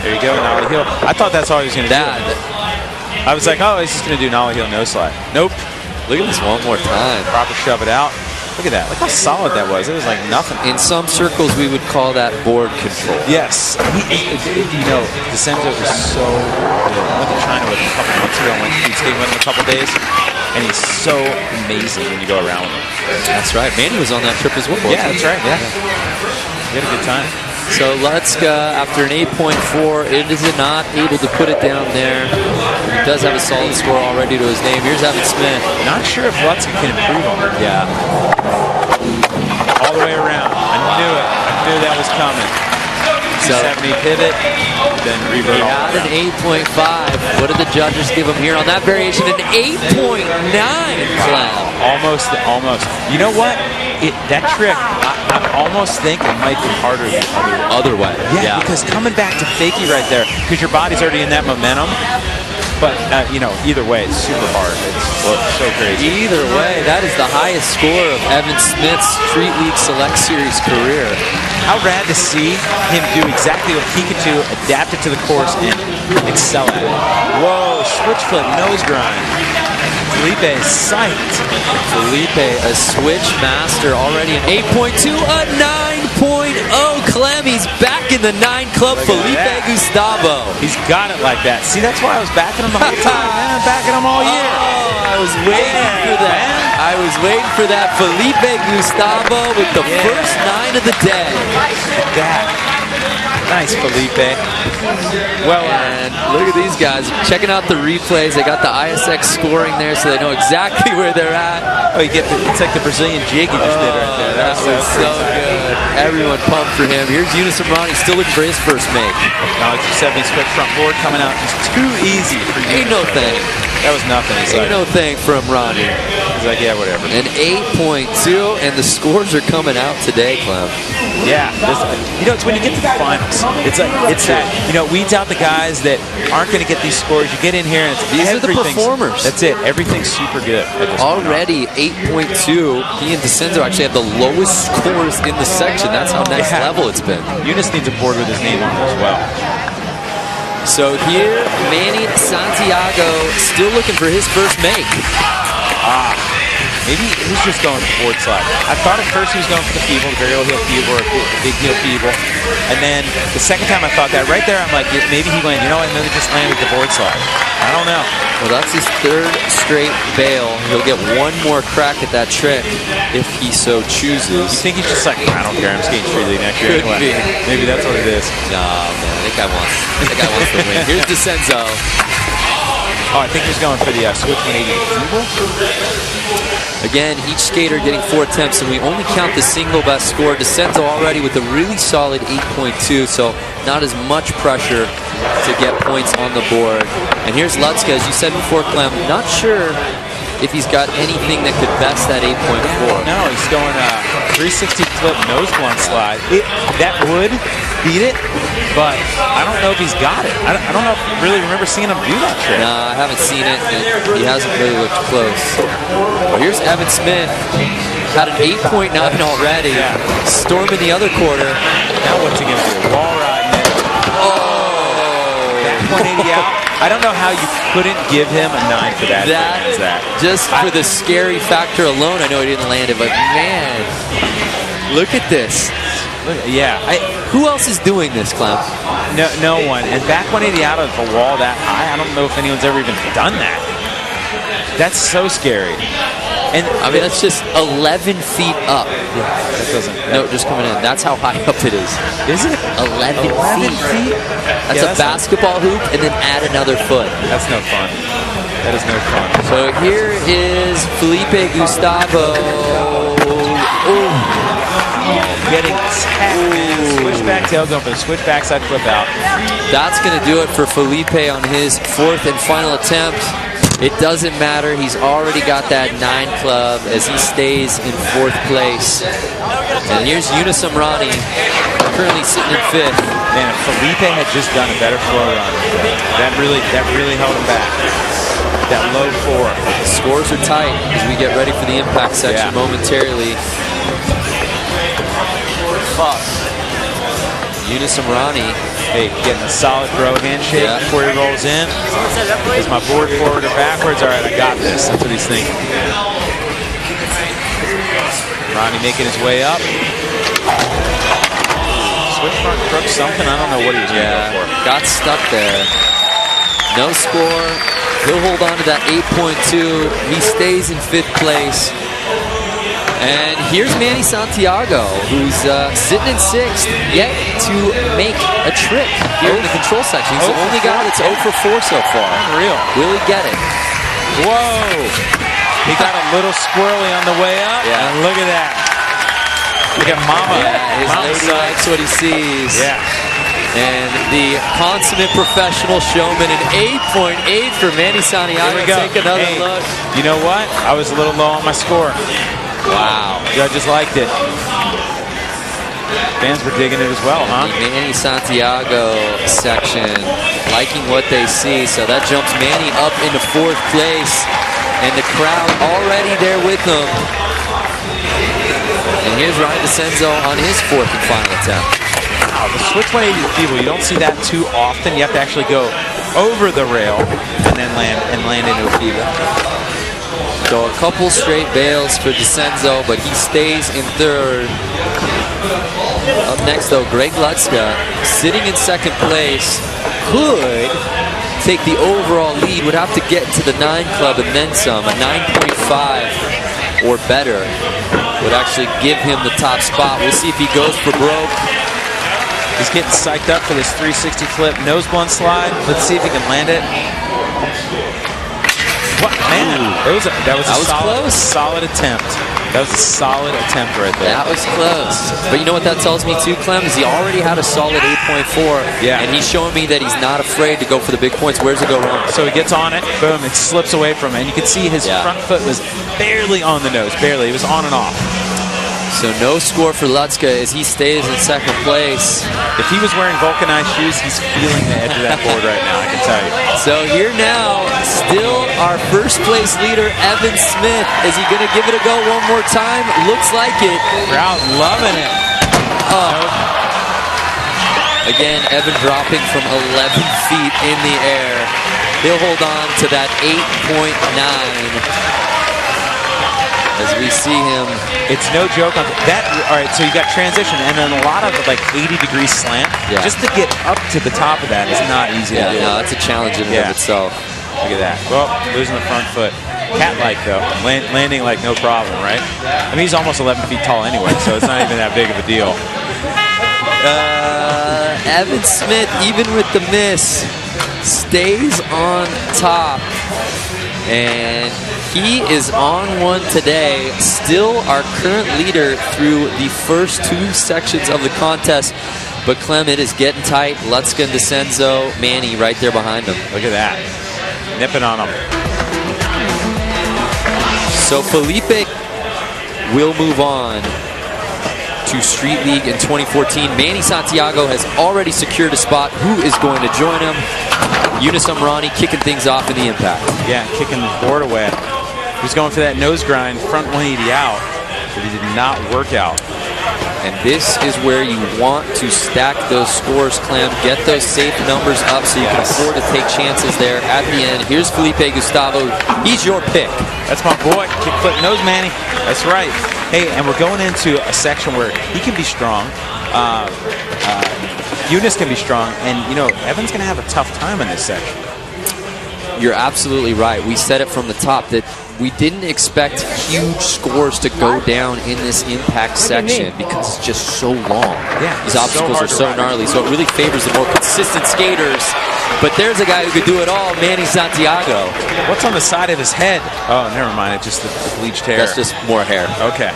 There you go, nollie heel. I thought that's all he was going to do. I was like, oh, he's just going to do nollie heel nose slide. Nope. Look at this one more time. Proper shove it out. Look at that. Look how solid that was. It was like nothing. In some circles, we would call that board control. Yes. You know, DeCenzo is so good. I went to China with him a couple months ago. I went speed skating with him a couple days. And he's so amazing when you go around with him. That's right. Manny was on that trip as well. Yeah, that's right. Yeah. We had a good time. So Lutzka, after an 8.4, it is not able to put it down there. He does have a solid score already to his name. Here's Evan Smith. Not sure if Lutzka can improve on it. Yeah. All the way around. I knew it. I knew that was coming. So 70 pivot, then revert he all had an 8.5. What did the judges give him here on that variation? An 8.9, Clem. Almost. You know what? That trick, I almost think it might be harder the other way. Yeah, because coming back to fakie right there, because your body's already in that momentum. But, you know, either way, it's super hard. It's so crazy. Either way, that is the highest score of Evan Smith's Street League Select Series career. How rad to see him do exactly what he could do, adapt it to the course, and excel at it. Whoa, switch flip, nose grind. Felipe is psyched. Felipe, a switch master, already an 8.2, a 9.0. Clem, he's back in the 9 Club. Felipe Gustavo. He's got it like that. See, that's why I was backing him the whole time, man. I'm backing him all year. Oh, I was waiting for that. Man. I was waiting for that. Felipe Gustavo with the first 9 of the day. Nice, Felipe. Well, and look at these guys checking out the replays. They got the ISX scoring there, so they know exactly where they're at. Oh, it's like the Brazilian jig you just did right there. That was so good. Everyone pumped for him. Here's Eunice Ronnie still looking for his first make. Now 270 switch front forward coming out just too easy for you. Ain't no thing. That was nothing. Ain't no thing from Ronnie. He's like, yeah, whatever. An 8.2, and the scores are coming out today, Clem. Yeah, you know, it's when you get to the finals. It's that, you know, weeds out the guys that aren't going to get these scores. You get in here, and these are the performers. That's it. Everything's super good. Already 8.2. He and DeCenzo actually have the lowest scores in the section. That's how next level it's been. Eunice needs a board with his name on it as well. So here, Manny Santiago still looking for his first make. Maybe he's just going for board slide. I thought at first he was going for the feeble, the variable heel feeble, or big heel feeble. And then the second time I thought that, right there, I'm like, maybe he went, you know what, maybe just landed the board slide. I don't know. Well, that's his 3rd straight bail. He'll get one more crack at that trick if he so chooses. You think he's just like, I don't care, I'm skating Street League next year anyway. Maybe that's what it is. Nah, man, that guy wants to win. Here's DeCenzo. Oh, I think he's going for the switch 180 feeble. Again, each skater getting 4 attempts, and we only count the single best score. Desenzo already with a really solid 8.2, so not as much pressure to get points on the board. And here's Lutzka, as you said before, Clem, not sure if he's got anything that could best that 8.4. No, he's going 360 flip nose blunt slide. That would beat it, but I don't know if he's got it. I don't know if I really remember seeing him do that trick. No, I haven't seen it. He hasn't really looked close. Well, here's Evan Smith. Had an 8.9 already. Yeah. Storming the other quarter. Now what's he going to do? Wall riding it. Oh! That 180 out. I don't know how you couldn't give him a 9 for that. Just for the scary factor alone, I know he didn't land it, but man, look at this. Yeah. Who else is doing this, Clem? No one. And back 180 out of the wall that high, I don't know if anyone's ever even done that. That's so scary. And I mean, that's just 11 feet up. Yeah, that doesn't. No, just coming in. That's how high up it is. Is it? 11 feet. That's a basketball hoop, and then add another foot. That's no fun. That is no fun. So here is Felipe Gustavo. Getting tapped. Switchback tail going for the switch backside flip out. That's going to do it for Felipe on his 4th and final attempt. It doesn't matter. He's already got that 9 club as he stays in 4th place. And here's Yunus Amrani, currently sitting in 5th. Man, if Felipe had just done a better flow run, that really held him back. That low 4. The scores are tight as we get ready for the impact section momentarily. Yunus Amrani, hey, getting a solid throw handshake before he rolls in. Is my board forward or backwards? All right, I got this. That's what he's thinking. Amrani making his way up. Switch front crook something. I don't know what he was going to go for. Got stuck there. No score. He'll hold on to that 8.2. He stays in 5th place. And here's Manny Santiago, who's sitting in 6th, yet to make a trick here in the control section. He's the only guy that's 0 for 4 so far. Unreal. Will he get it? Whoa! He got a little squirrely on the way up. Yeah. And look at that. Look at Mama. Yeah, his lady likes what he sees. Yeah. And the consummate professional showman, an 8.8 for Manny Santiago. Here we go. Take another look. You know what? I was a little low on my score. Wow. Judges liked it. Fans were digging it as well, huh? The Manny Santiago section liking what they see. So that jumps Manny up into 4th place. And the crowd already there with him. And here's Ryan Desenzo on his 4th and final attempt. Wow, the switch 180 to feeble, you don't see that too often. You have to actually go over the rail and then land into a feeble. So a couple straight bails for Desenzo, but he stays in 3rd. Up next, though, Greg Lutzka, sitting in 2nd place, could take the overall lead, would have to get to the 9 club and then some. A 9.5 or better would actually give him the top spot. We'll see if he goes for broke. He's getting psyched up for this 360 flip nose blunt slide. Let's see if he can land it. What, man? That was a solid attempt. That was a solid attempt right there. That was close. But you know what that tells me too, Clem, is he already had a solid 8.4. Yeah. And he's showing me that he's not afraid to go for the big points. Where's it go wrong? So he gets on it, boom, it slips away from him. And you can see his front foot was barely on the nose, barely. It was on and off. So no score for Lutzka as he stays in 2nd place. If he was wearing vulcanized shoes, he's feeling the edge of that board right now, I can tell you. So here now, still our 1st place leader, Evan Smith. Is he going to give it a go one more time? Looks like it. Crowd loving it. Again, Evan dropping from 11 feet in the air. He'll hold on to that 8.9. As we see him. It's no joke on that. All right, so you got transition and then a lot of like 80-degree slant. Yeah. Just to get up to the top of that is not easy to do. No, that's a challenge in and of itself. Look at that. Well, losing the front foot. Cat-like though, landing like no problem, right? I mean, he's almost 11 feet tall anyway, so it's not even that big of a deal. Evan Smith, even with the miss, stays on top. And he is on one today. Still our current leader through the first 2 sections of the contest. But Clem, it is getting tight. Lutzka and DeCenzo, Manny right there behind him. Look at that. Nipping on him. So Felipe will move on to Street League in 2014. Manny Santiago has already secured a spot. Who is going to join him? Yunus Amrani kicking things off in the impact. Yeah, kicking the board away. He was going for that nose grind, front 180 out, but he did not work out. And this is where you want to stack those scores, Clem. Get those safe numbers up so you can afford to take chances there at the end. Here's Felipe Gustavo. He's your pick. That's my boy. Kickflip nose, Manny. That's right. Hey, and we're going into a section where he can be strong. Yunus can be strong. And, you know, Evan's going to have a tough time in this section. You're absolutely right. We said it from the top that we didn't expect huge scores to go down in this impact section because it's just so long. Yeah, these obstacles are so gnarly, so it really favors the more consistent skaters. But there's a guy who could do it all, Manny Santiago. What's on the side of his head? Oh, never mind. It's just the bleached hair. That's just more hair. Okay.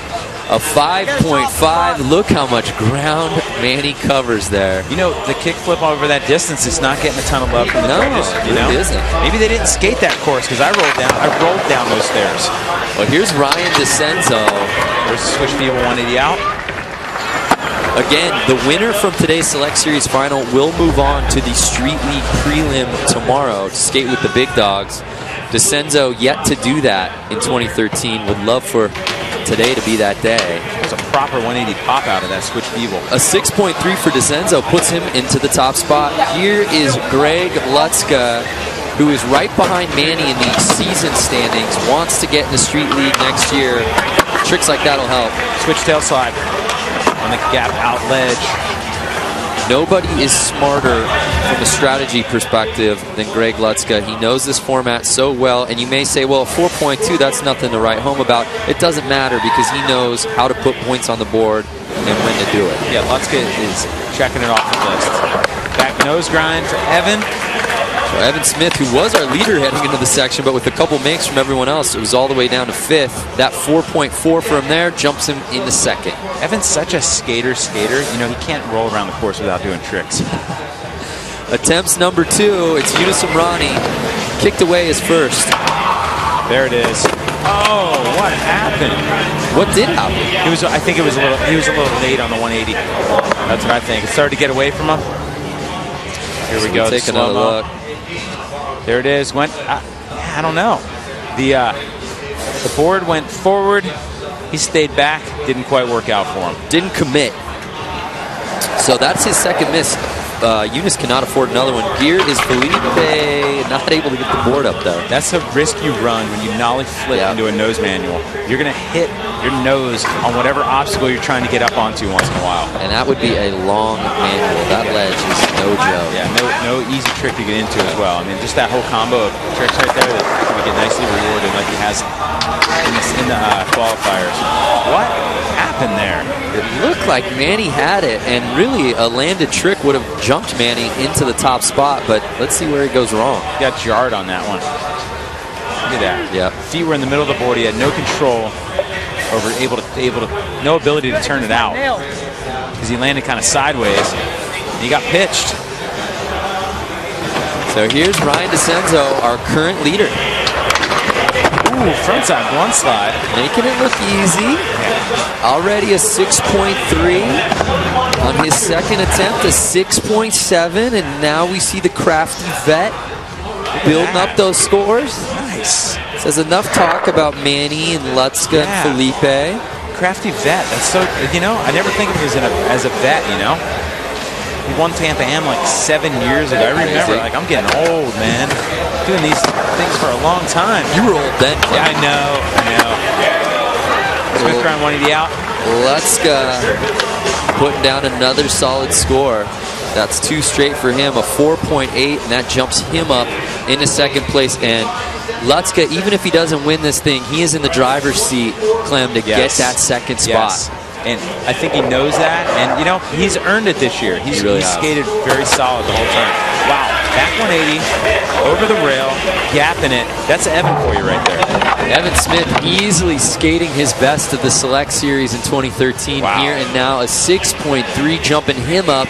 A 5.5. Look how much ground Manny covers there. You know, the kickflip over that distance is not getting a ton of love from the judges. No, it isn't. Maybe they didn't skate that course because I rolled down those stairs. Well, here's Ryan DeCenzo. There's the switch feeble 180 out. Again, the winner from today's Select Series final will move on to the Street League prelim tomorrow to skate with the big dogs. DeCenzo yet to do that in 2013. Would love for today to be that day. It's a proper 180 pop out of that switch feeble. A 6.3 for DeCenzo puts him into the top spot. Here is Greg Lutzka, who is right behind Manny in the season standings, wants to get in the Street League next year. Tricks like that will help. Switch tail slide on the gap out ledge. Nobody is smarter from a strategy perspective than Greg Lutzka. He knows this format so well, and you may say, well, 4.2, that's nothing to write home about. It doesn't matter because he knows how to put points on the board and when to do it. Yeah, Lutzka is checking it off the list. Back nose grind for Evan. So Evan Smith, who was our leader heading into the section, but with a couple makes from everyone else, it was all the way down to 5th. That 4.4 for him there jumps him in the second. Evan's such a skater. You know, he can't roll around the course without doing tricks. Attempts number 2. It's Yunus Amrani. Kicked away his first. There it is. Oh, what happened? What did happen? I think he was a little late on the 180. That's what I think. It started to get away from him. Here we go. Take another look. There it is. I don't know. The board went forward. He stayed back. Didn't quite work out for him. Didn't commit. So that's his second miss. Yunus cannot afford another one. Here is Felipe, not able to get the board up though. That's a risk you run when you nollie flip into a nose manual. You're going to hit your nose on whatever obstacle you're trying to get up onto once in a while. And that would be a long manual. That ledge is no joke. Yeah, no easy trick to get into as well. I mean, just that whole combo of tricks right there that we get nicely rewarded like he has in the qualifiers. What happened there? It looked like Manny had it, and really a landed trick would have jumped Manny into the top spot, but let's see where he goes wrong. He got jarred on that one. Look at that. Yeah. Feet were in the middle of the board. He had no control over, no ability to turn it out because he landed kind of sideways. And he got pitched. So here's Ryan DeCenzo, our current leader. Ooh, frontside blunt slide. Making it look easy. Already a 6.3. On his second attempt, a 6.7. And now we see the crafty vet building up those scores. Nice. Says enough talk about Manny and Lutzka and Felipe. Crafty vet. That's so, you know, I never think of him as a vet, you know. He won Tampa Am like 7 years ago. I remember, like, I'm getting old, man. Doing these things for a long time. You were old then. Yeah, I know. Smith grind 180 out. Lutzka putting down another solid score. That's 2 straight for him, a 4.8, and that jumps him up into second place. And Lutzka, even if he doesn't win this thing, he is in the driver's seat, Clem, to get that second spot. and I think he knows that. And, you know, he's earned it this year. He's skated very solid the whole time. Wow, back 180, over the rail, gapping it. That's Evan for you right there. Evan Smith easily skating his best of the Select Series in 2013 here and now. A 6.3 jumping him up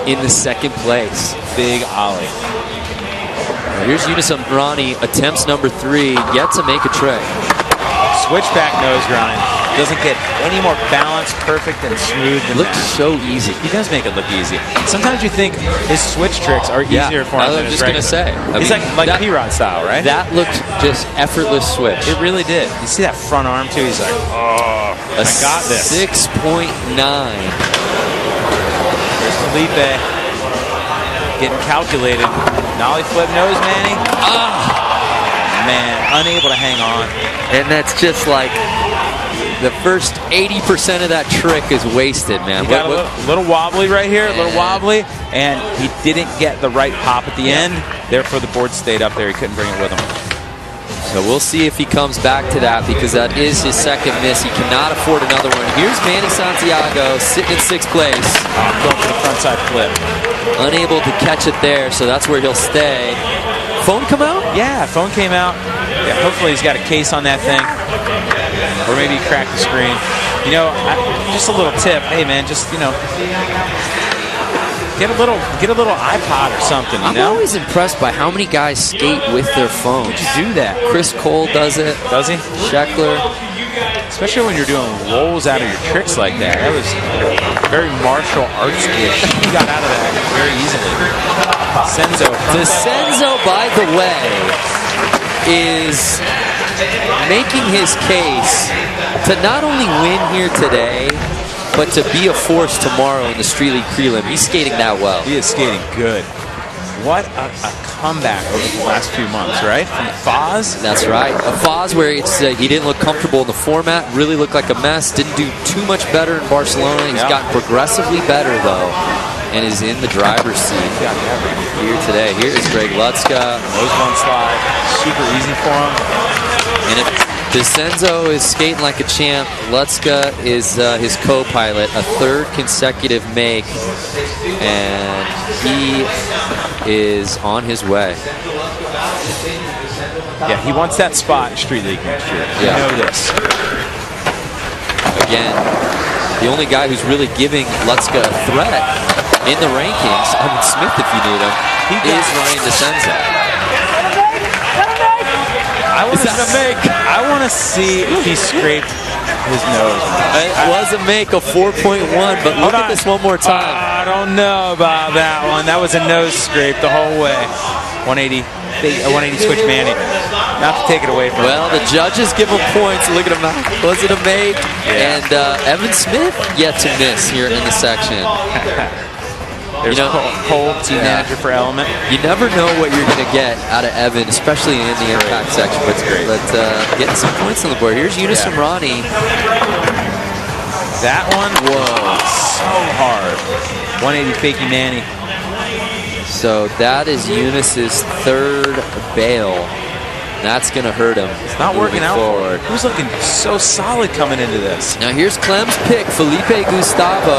in the second place. Big ollie. Here's Yunus Amrani, attempts number 3, yet to make a trick. Switchback nose grind. Doesn't get any more balanced, perfect, and smooth than Looks so easy. He does make it look easy. Sometimes you think his switch tricks are easier for him than his regular. I was just going to say. He's like P-Rod style, right? That looked just effortless switch. It really did. You see that front arm, too? He's like, oh, I got this. 6.9. Here's Felipe. Getting calculated. Nollie flip nose, Manny. Man, unable to hang on. And that's just like the first 80% of that trick is wasted, man. He got a little wobbly right here, a little wobbly, and he didn't get the right pop at the end. Therefore, the board stayed up there. He couldn't bring it with him. So we'll see if he comes back to that, because that is his second miss. He cannot afford another one. Here's Manny Santiago sitting in 6th place. Going for the frontside flip. Unable to catch it there, so that's where he'll stay. Phone come out? Yeah, phone came out. Yeah, hopefully he's got a case on that thing. Or maybe he cracked the screen. You know, just a little tip. Hey, man, just, you know, get a little iPod or something, you know? I'm always impressed by how many guys skate with their phones. How'd you do that? Chris Cole does it. Does he? Scheckler. Especially when you're doing rolls out of your tricks like that. That was very martial arts-ish. He got out of that very easily. DeCenzo, by the way, is making his case to not only win here today, but to be a force tomorrow in the Street League prelim. He's skating that well. He is skating good. What a comeback over the last few months, right? From Foz? That's right. A Foz where it's, he didn't look comfortable in the format, really looked like a mess, didn't do too much better in Barcelona. He's gotten progressively better, though, and is in the driver's seat here today. Here is Greg Lutzka. Nose one slide. Super easy for him. And if DeCenzo is skating like a champ, Lutzka is his co-pilot, a 3rd consecutive make, and he is on his way. Yeah, he wants that spot in Street League next year. Yeah. You know this. Again, the only guy who's really giving Lutzka a threat in the rankings, Evan Smith if you need him, is Ryan DeCenzo. I want to see if he scraped his nose. It was a make of 4.1, but look at this one more time. I don't know about that one. That was a nose scrape the whole way. 180 switch Manny. Not to take it away from him. Well, the judges give him points. Look at him. Was it a make? Yeah. And Evan Smith yet to miss here in the section. There's Cole, team manager for Element. You never know what you're going to get out of Evan, especially in the impact section. But it's great. But getting some points on the board. Here's Yunus Amrani. That one was so hard. 180 fakey Manny. So that is Yunus's 3rd bail. That's going to hurt him. It's not working out forward. He was looking so solid coming into this. Now here's Clem's pick. Felipe Gustavo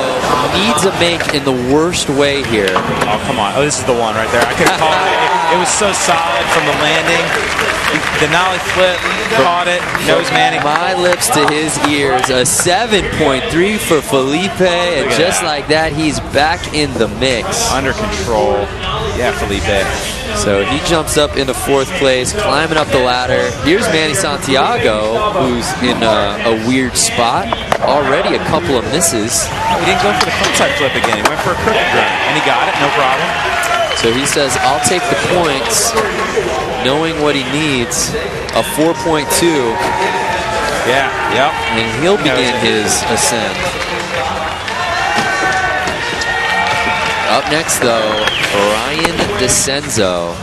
needs a make in the worst way here. Oh, come on. Oh, this is the one right there. I could call it. It was so solid from the landing. The nollie flip, caught it. Nose Manning. My lips to his ears. A 7.3 for Felipe. And just like that, he's back in the mix. Under control. Yeah, Felipe. So he jumps up into 4th place, climbing up the ladder. Here's Manny Santiago, who's in a weird spot. Already a couple of misses. He didn't go for the frontside flip again. He went for a crooked run, and he got it, no problem. So he says, I'll take the points, knowing what he needs, a 4.2. Yeah, yep. And he'll begin his ascent. Up next, though, Ryan DeCenzo,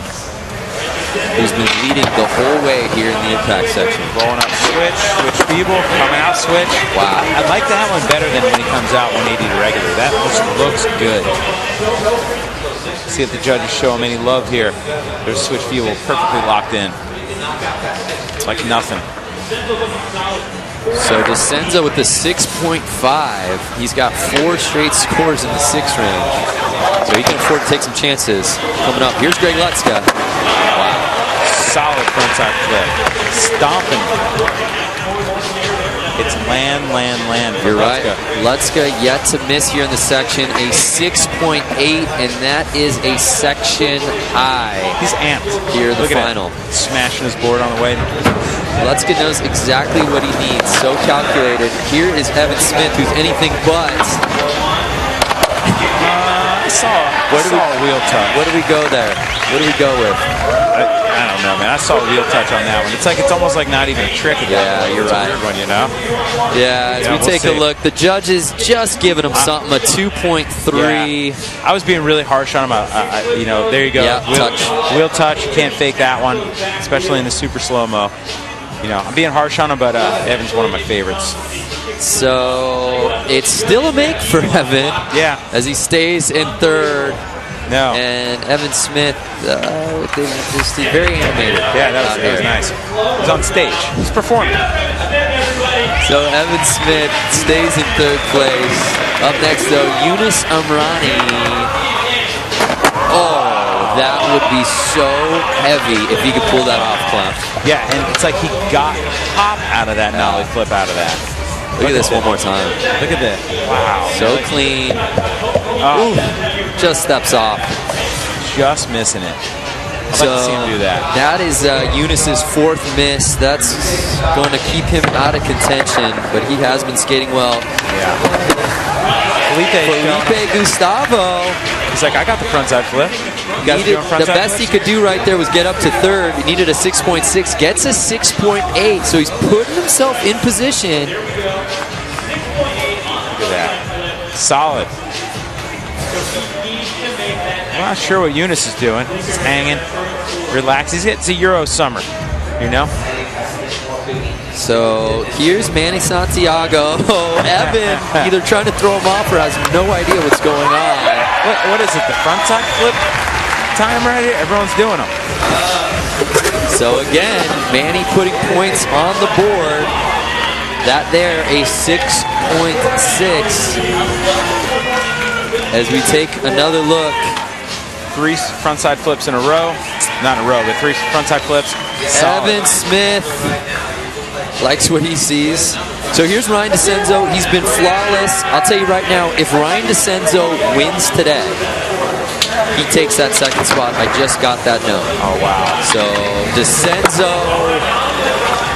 who's been leading the whole way here in the impact section. Rolling up switch feeble, coming out switch. Wow. I like that one better than when he comes out 180 to regular. That just looks good. See if the judges show him any love here. There's switch feeble perfectly locked in. It's like nothing. So DeCenzo with the 6.5. He's got 4 straight scores in the 6 range. So he can afford to take some chances. Coming up, here's Greg Lutzka. Wow. Solid frontside flip. Stomping. It's land. You're right. Lutzka yet to miss here in the section. A 6.8, and that is a section high. He's amped. Here in the Look final. At him. Smashing his board on the way. Lutzka knows exactly what he needs. So calculated. Here is Evan Smith, who's anything but. I saw a wheel touch. What do we go there? What do we go with? I don't know, man. I saw a wheel touch on that one. It's almost like not even a trick at that point. You're it's right. A weird one, you know? Yeah, as we take a look, the judges just giving him something, a 2.3. Yeah. I was being really harsh on him. You know, there you go. Yeah, wheel touch. You can't fake that one, especially in the super slow-mo. You know, I'm being harsh on him, but Evan's one of my favorites. So it's still a make for Evan. Yeah. As he stays in third. No. And Evan Smith, just very animated. Yeah, that was nice. He's on stage. He's performing. So Evan Smith stays in third place. Up next, though, Yunus Amrani. Oh, that would be so heavy if he could pull that off, Clem. Yeah, and it's like he got pop out of that nollie flip out of that. Look at this one more time. Look at this. Wow. So clean. Oh. Ooh, just steps off. Just missing it. I'd like to see him do that. That is Eunice's 4th miss. That's going to keep him out of contention, but he has been skating well. Yeah. Felipe Gustavo. He's like, I got the frontside flip. The best he could do right there was get up to third. He needed a 6.6, gets a 6.8, so he's putting himself in position. Look at that. Solid. I'm not sure what Yunus is doing. He's hanging, relaxed. It's a Euro summer, you know? So here's Manny Santiago. Evan either trying to throw him off or has no idea what's going on. What is it, the frontside flip time right here? Everyone's doing them. So again, Manny putting points on the board. That there, a 6.6. As we take another look. 3 frontside flips in a row. Not in a row, but 3 frontside flips. Solid. Evan Smith likes what he sees. So here's Ryan DeCenzo. He's been flawless. I'll tell you right now, if Ryan DeCenzo wins today, he takes that 2nd spot. I just got that note. Oh, wow. So DeCenzo.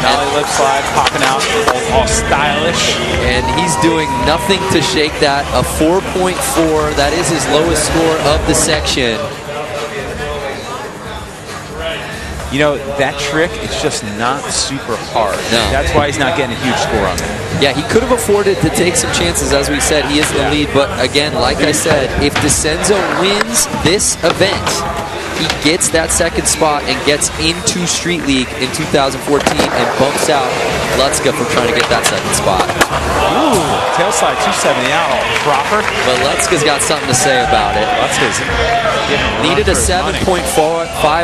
Nollie lip slide popping out, all stylish. And he's doing nothing to shake that. A 4.4. That is his lowest score of the section. You know, that trick, it's just not super hard. No. That's why he's not getting a huge score on it. Yeah, he could have afforded to take some chances. As we said, he is in the lead. But again, like I said, if DeCenzo wins this event, he gets that 2nd spot and gets into Street League in 2014 and bumps out Lutzka from trying to get that 2nd spot. Ooh, tail slide 270 out, all proper. But Lutzka's got something to say about it. Lutzka's needed a 7.45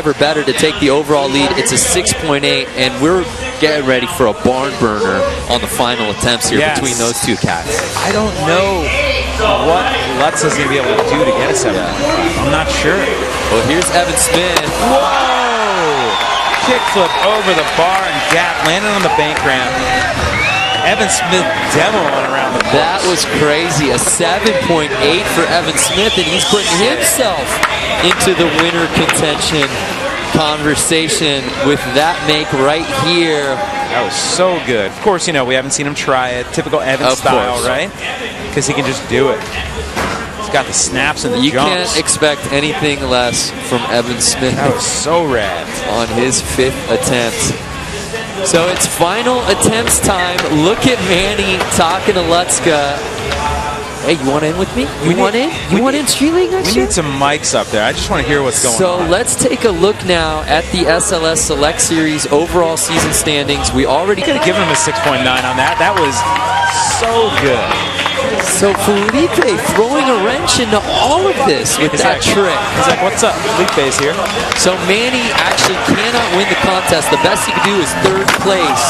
or better to take the overall lead. It's a 6.8, and we're getting ready for a barn burner on the final attempts here between those two cats. I don't know what Lutzka's going to be able to do to get a 7.5. I'm not sure. Well, here's Evan Smith. Whoa! Kickflip over the bar and gap, landing on the bank ramp. Evan Smith demoing around the course. That was crazy. A 7.8 for Evan Smith, and he's putting himself into the winner contention conversation with that make right here. That was so good. Of course, you know, we haven't seen him try it. Typical Evan style, right? Because he can just do it. He's got the snaps and the jumps. You can't expect anything less from Evan Smith. That was so rad. On his 5th attempt. So it's final attempts time. Look at Manny talking to Lutzka. Hey, you want in with me? You want in Street League next year? We need some mics up there. I just want to hear what's going on. So let's take a look now at the SLS Select Series overall season standings. We already could have given him a 6.9 on that. That was so good. So Felipe throwing a wrench into all of this with that trick. He's like, what's up? Felipe's here. So Manny actually cannot win the contest. The best he could do is third place.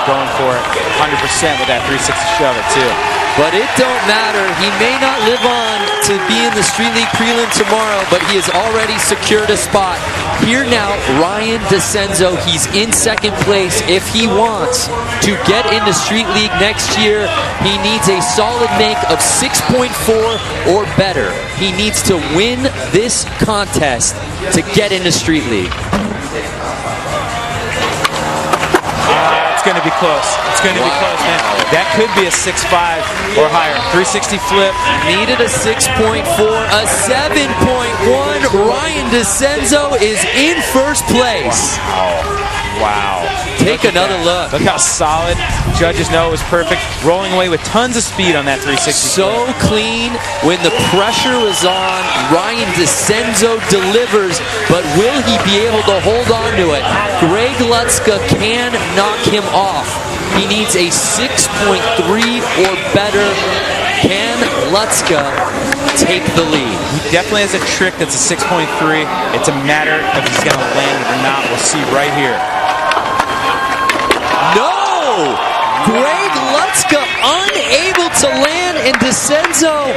Going for it 100% with that 360 shove it too. But it don't matter. He may not live on to be in the Street League prelim tomorrow, but he has already secured a spot. Here now, Ryan DeCenzo. He's in second place. If he wants to get into Street League next year, he needs a solid make of 6.4 or better. He needs to win this contest to get into Street League. It's going to be close. It's going to be close, man. That could be a 6.5 or higher. 360 flip. Needed a 6.4, a 7.1. Ryan DeCenzo is in first place. Wow. Take another look. Look how solid. Judges know it was perfect. Rolling away with tons of speed on that 360. So clean when the pressure was on. Ryan DeCenzo delivers, but will he be able to hold on to it? Greg Lutzka can knock him off. He needs a 6.3 or better. Can Lutzka take the lead? He definitely has a trick that's a 6.3. It's a matter of if he's going to land it or not. We'll see right here. No! Greg Lutzka unable to land, and DeCenzo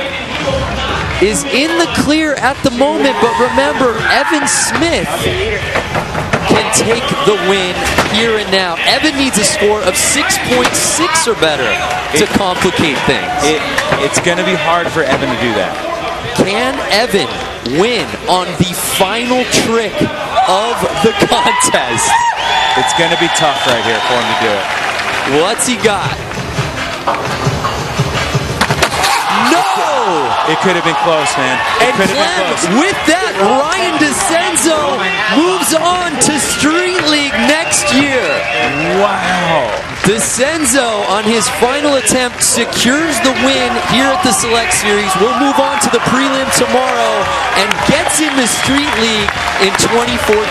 is in the clear at the moment, but remember, Evan Smith can take the win here and now. Evan needs a score of 6.6 or better to complicate things. It's going to be hard for Evan to do that. Can Evan win on the final trick of the contest? It's going to be tough right here for him to do it. What's he got? No! It could have been close, man. It could have been close. With that, Ryan DeCenzo moves on to Street League next year. Wow. DeCenzo, on his final attempt, secures the win here at the Select Series. We'll move on to the prelim tomorrow and gets into Street League in 2014.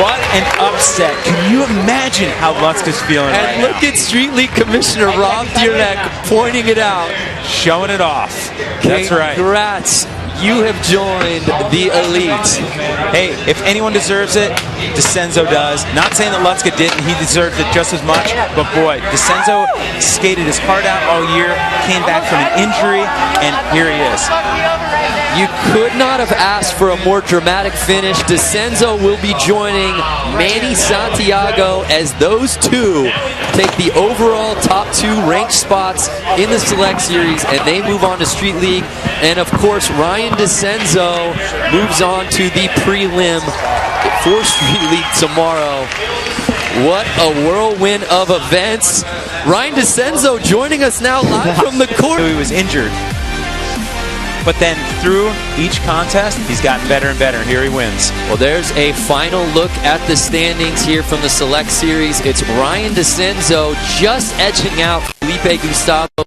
What an upset. Can you imagine how Lutzka's feeling right And look at Street League Commissioner Rob Dierneck pointing it out. Showing it off. That's right. Congrats. You have joined the elite. Hey, if anyone deserves it, DeCenzo does. Not saying that Lutzka didn't. He deserved it just as much. But boy, DeCenzo skated his heart out all year, came back from an injury, and here he is. You could not have asked for a more dramatic finish. DeCenzo will be joining Manny Santiago as those two take the overall top two ranked spots in the Select Series, and they move on to Street League. And of course, Ryan DeCenzo moves on to the prelim for Street League tomorrow. What a whirlwind of events. Ryan DeCenzo joining us now live from the court. He was injured. But then through each contest, he's gotten better and better, and here he wins. Well, there's a final look at the standings here from the Select Series. It's Ryan DeCenzo just edging out Felipe Gustavo.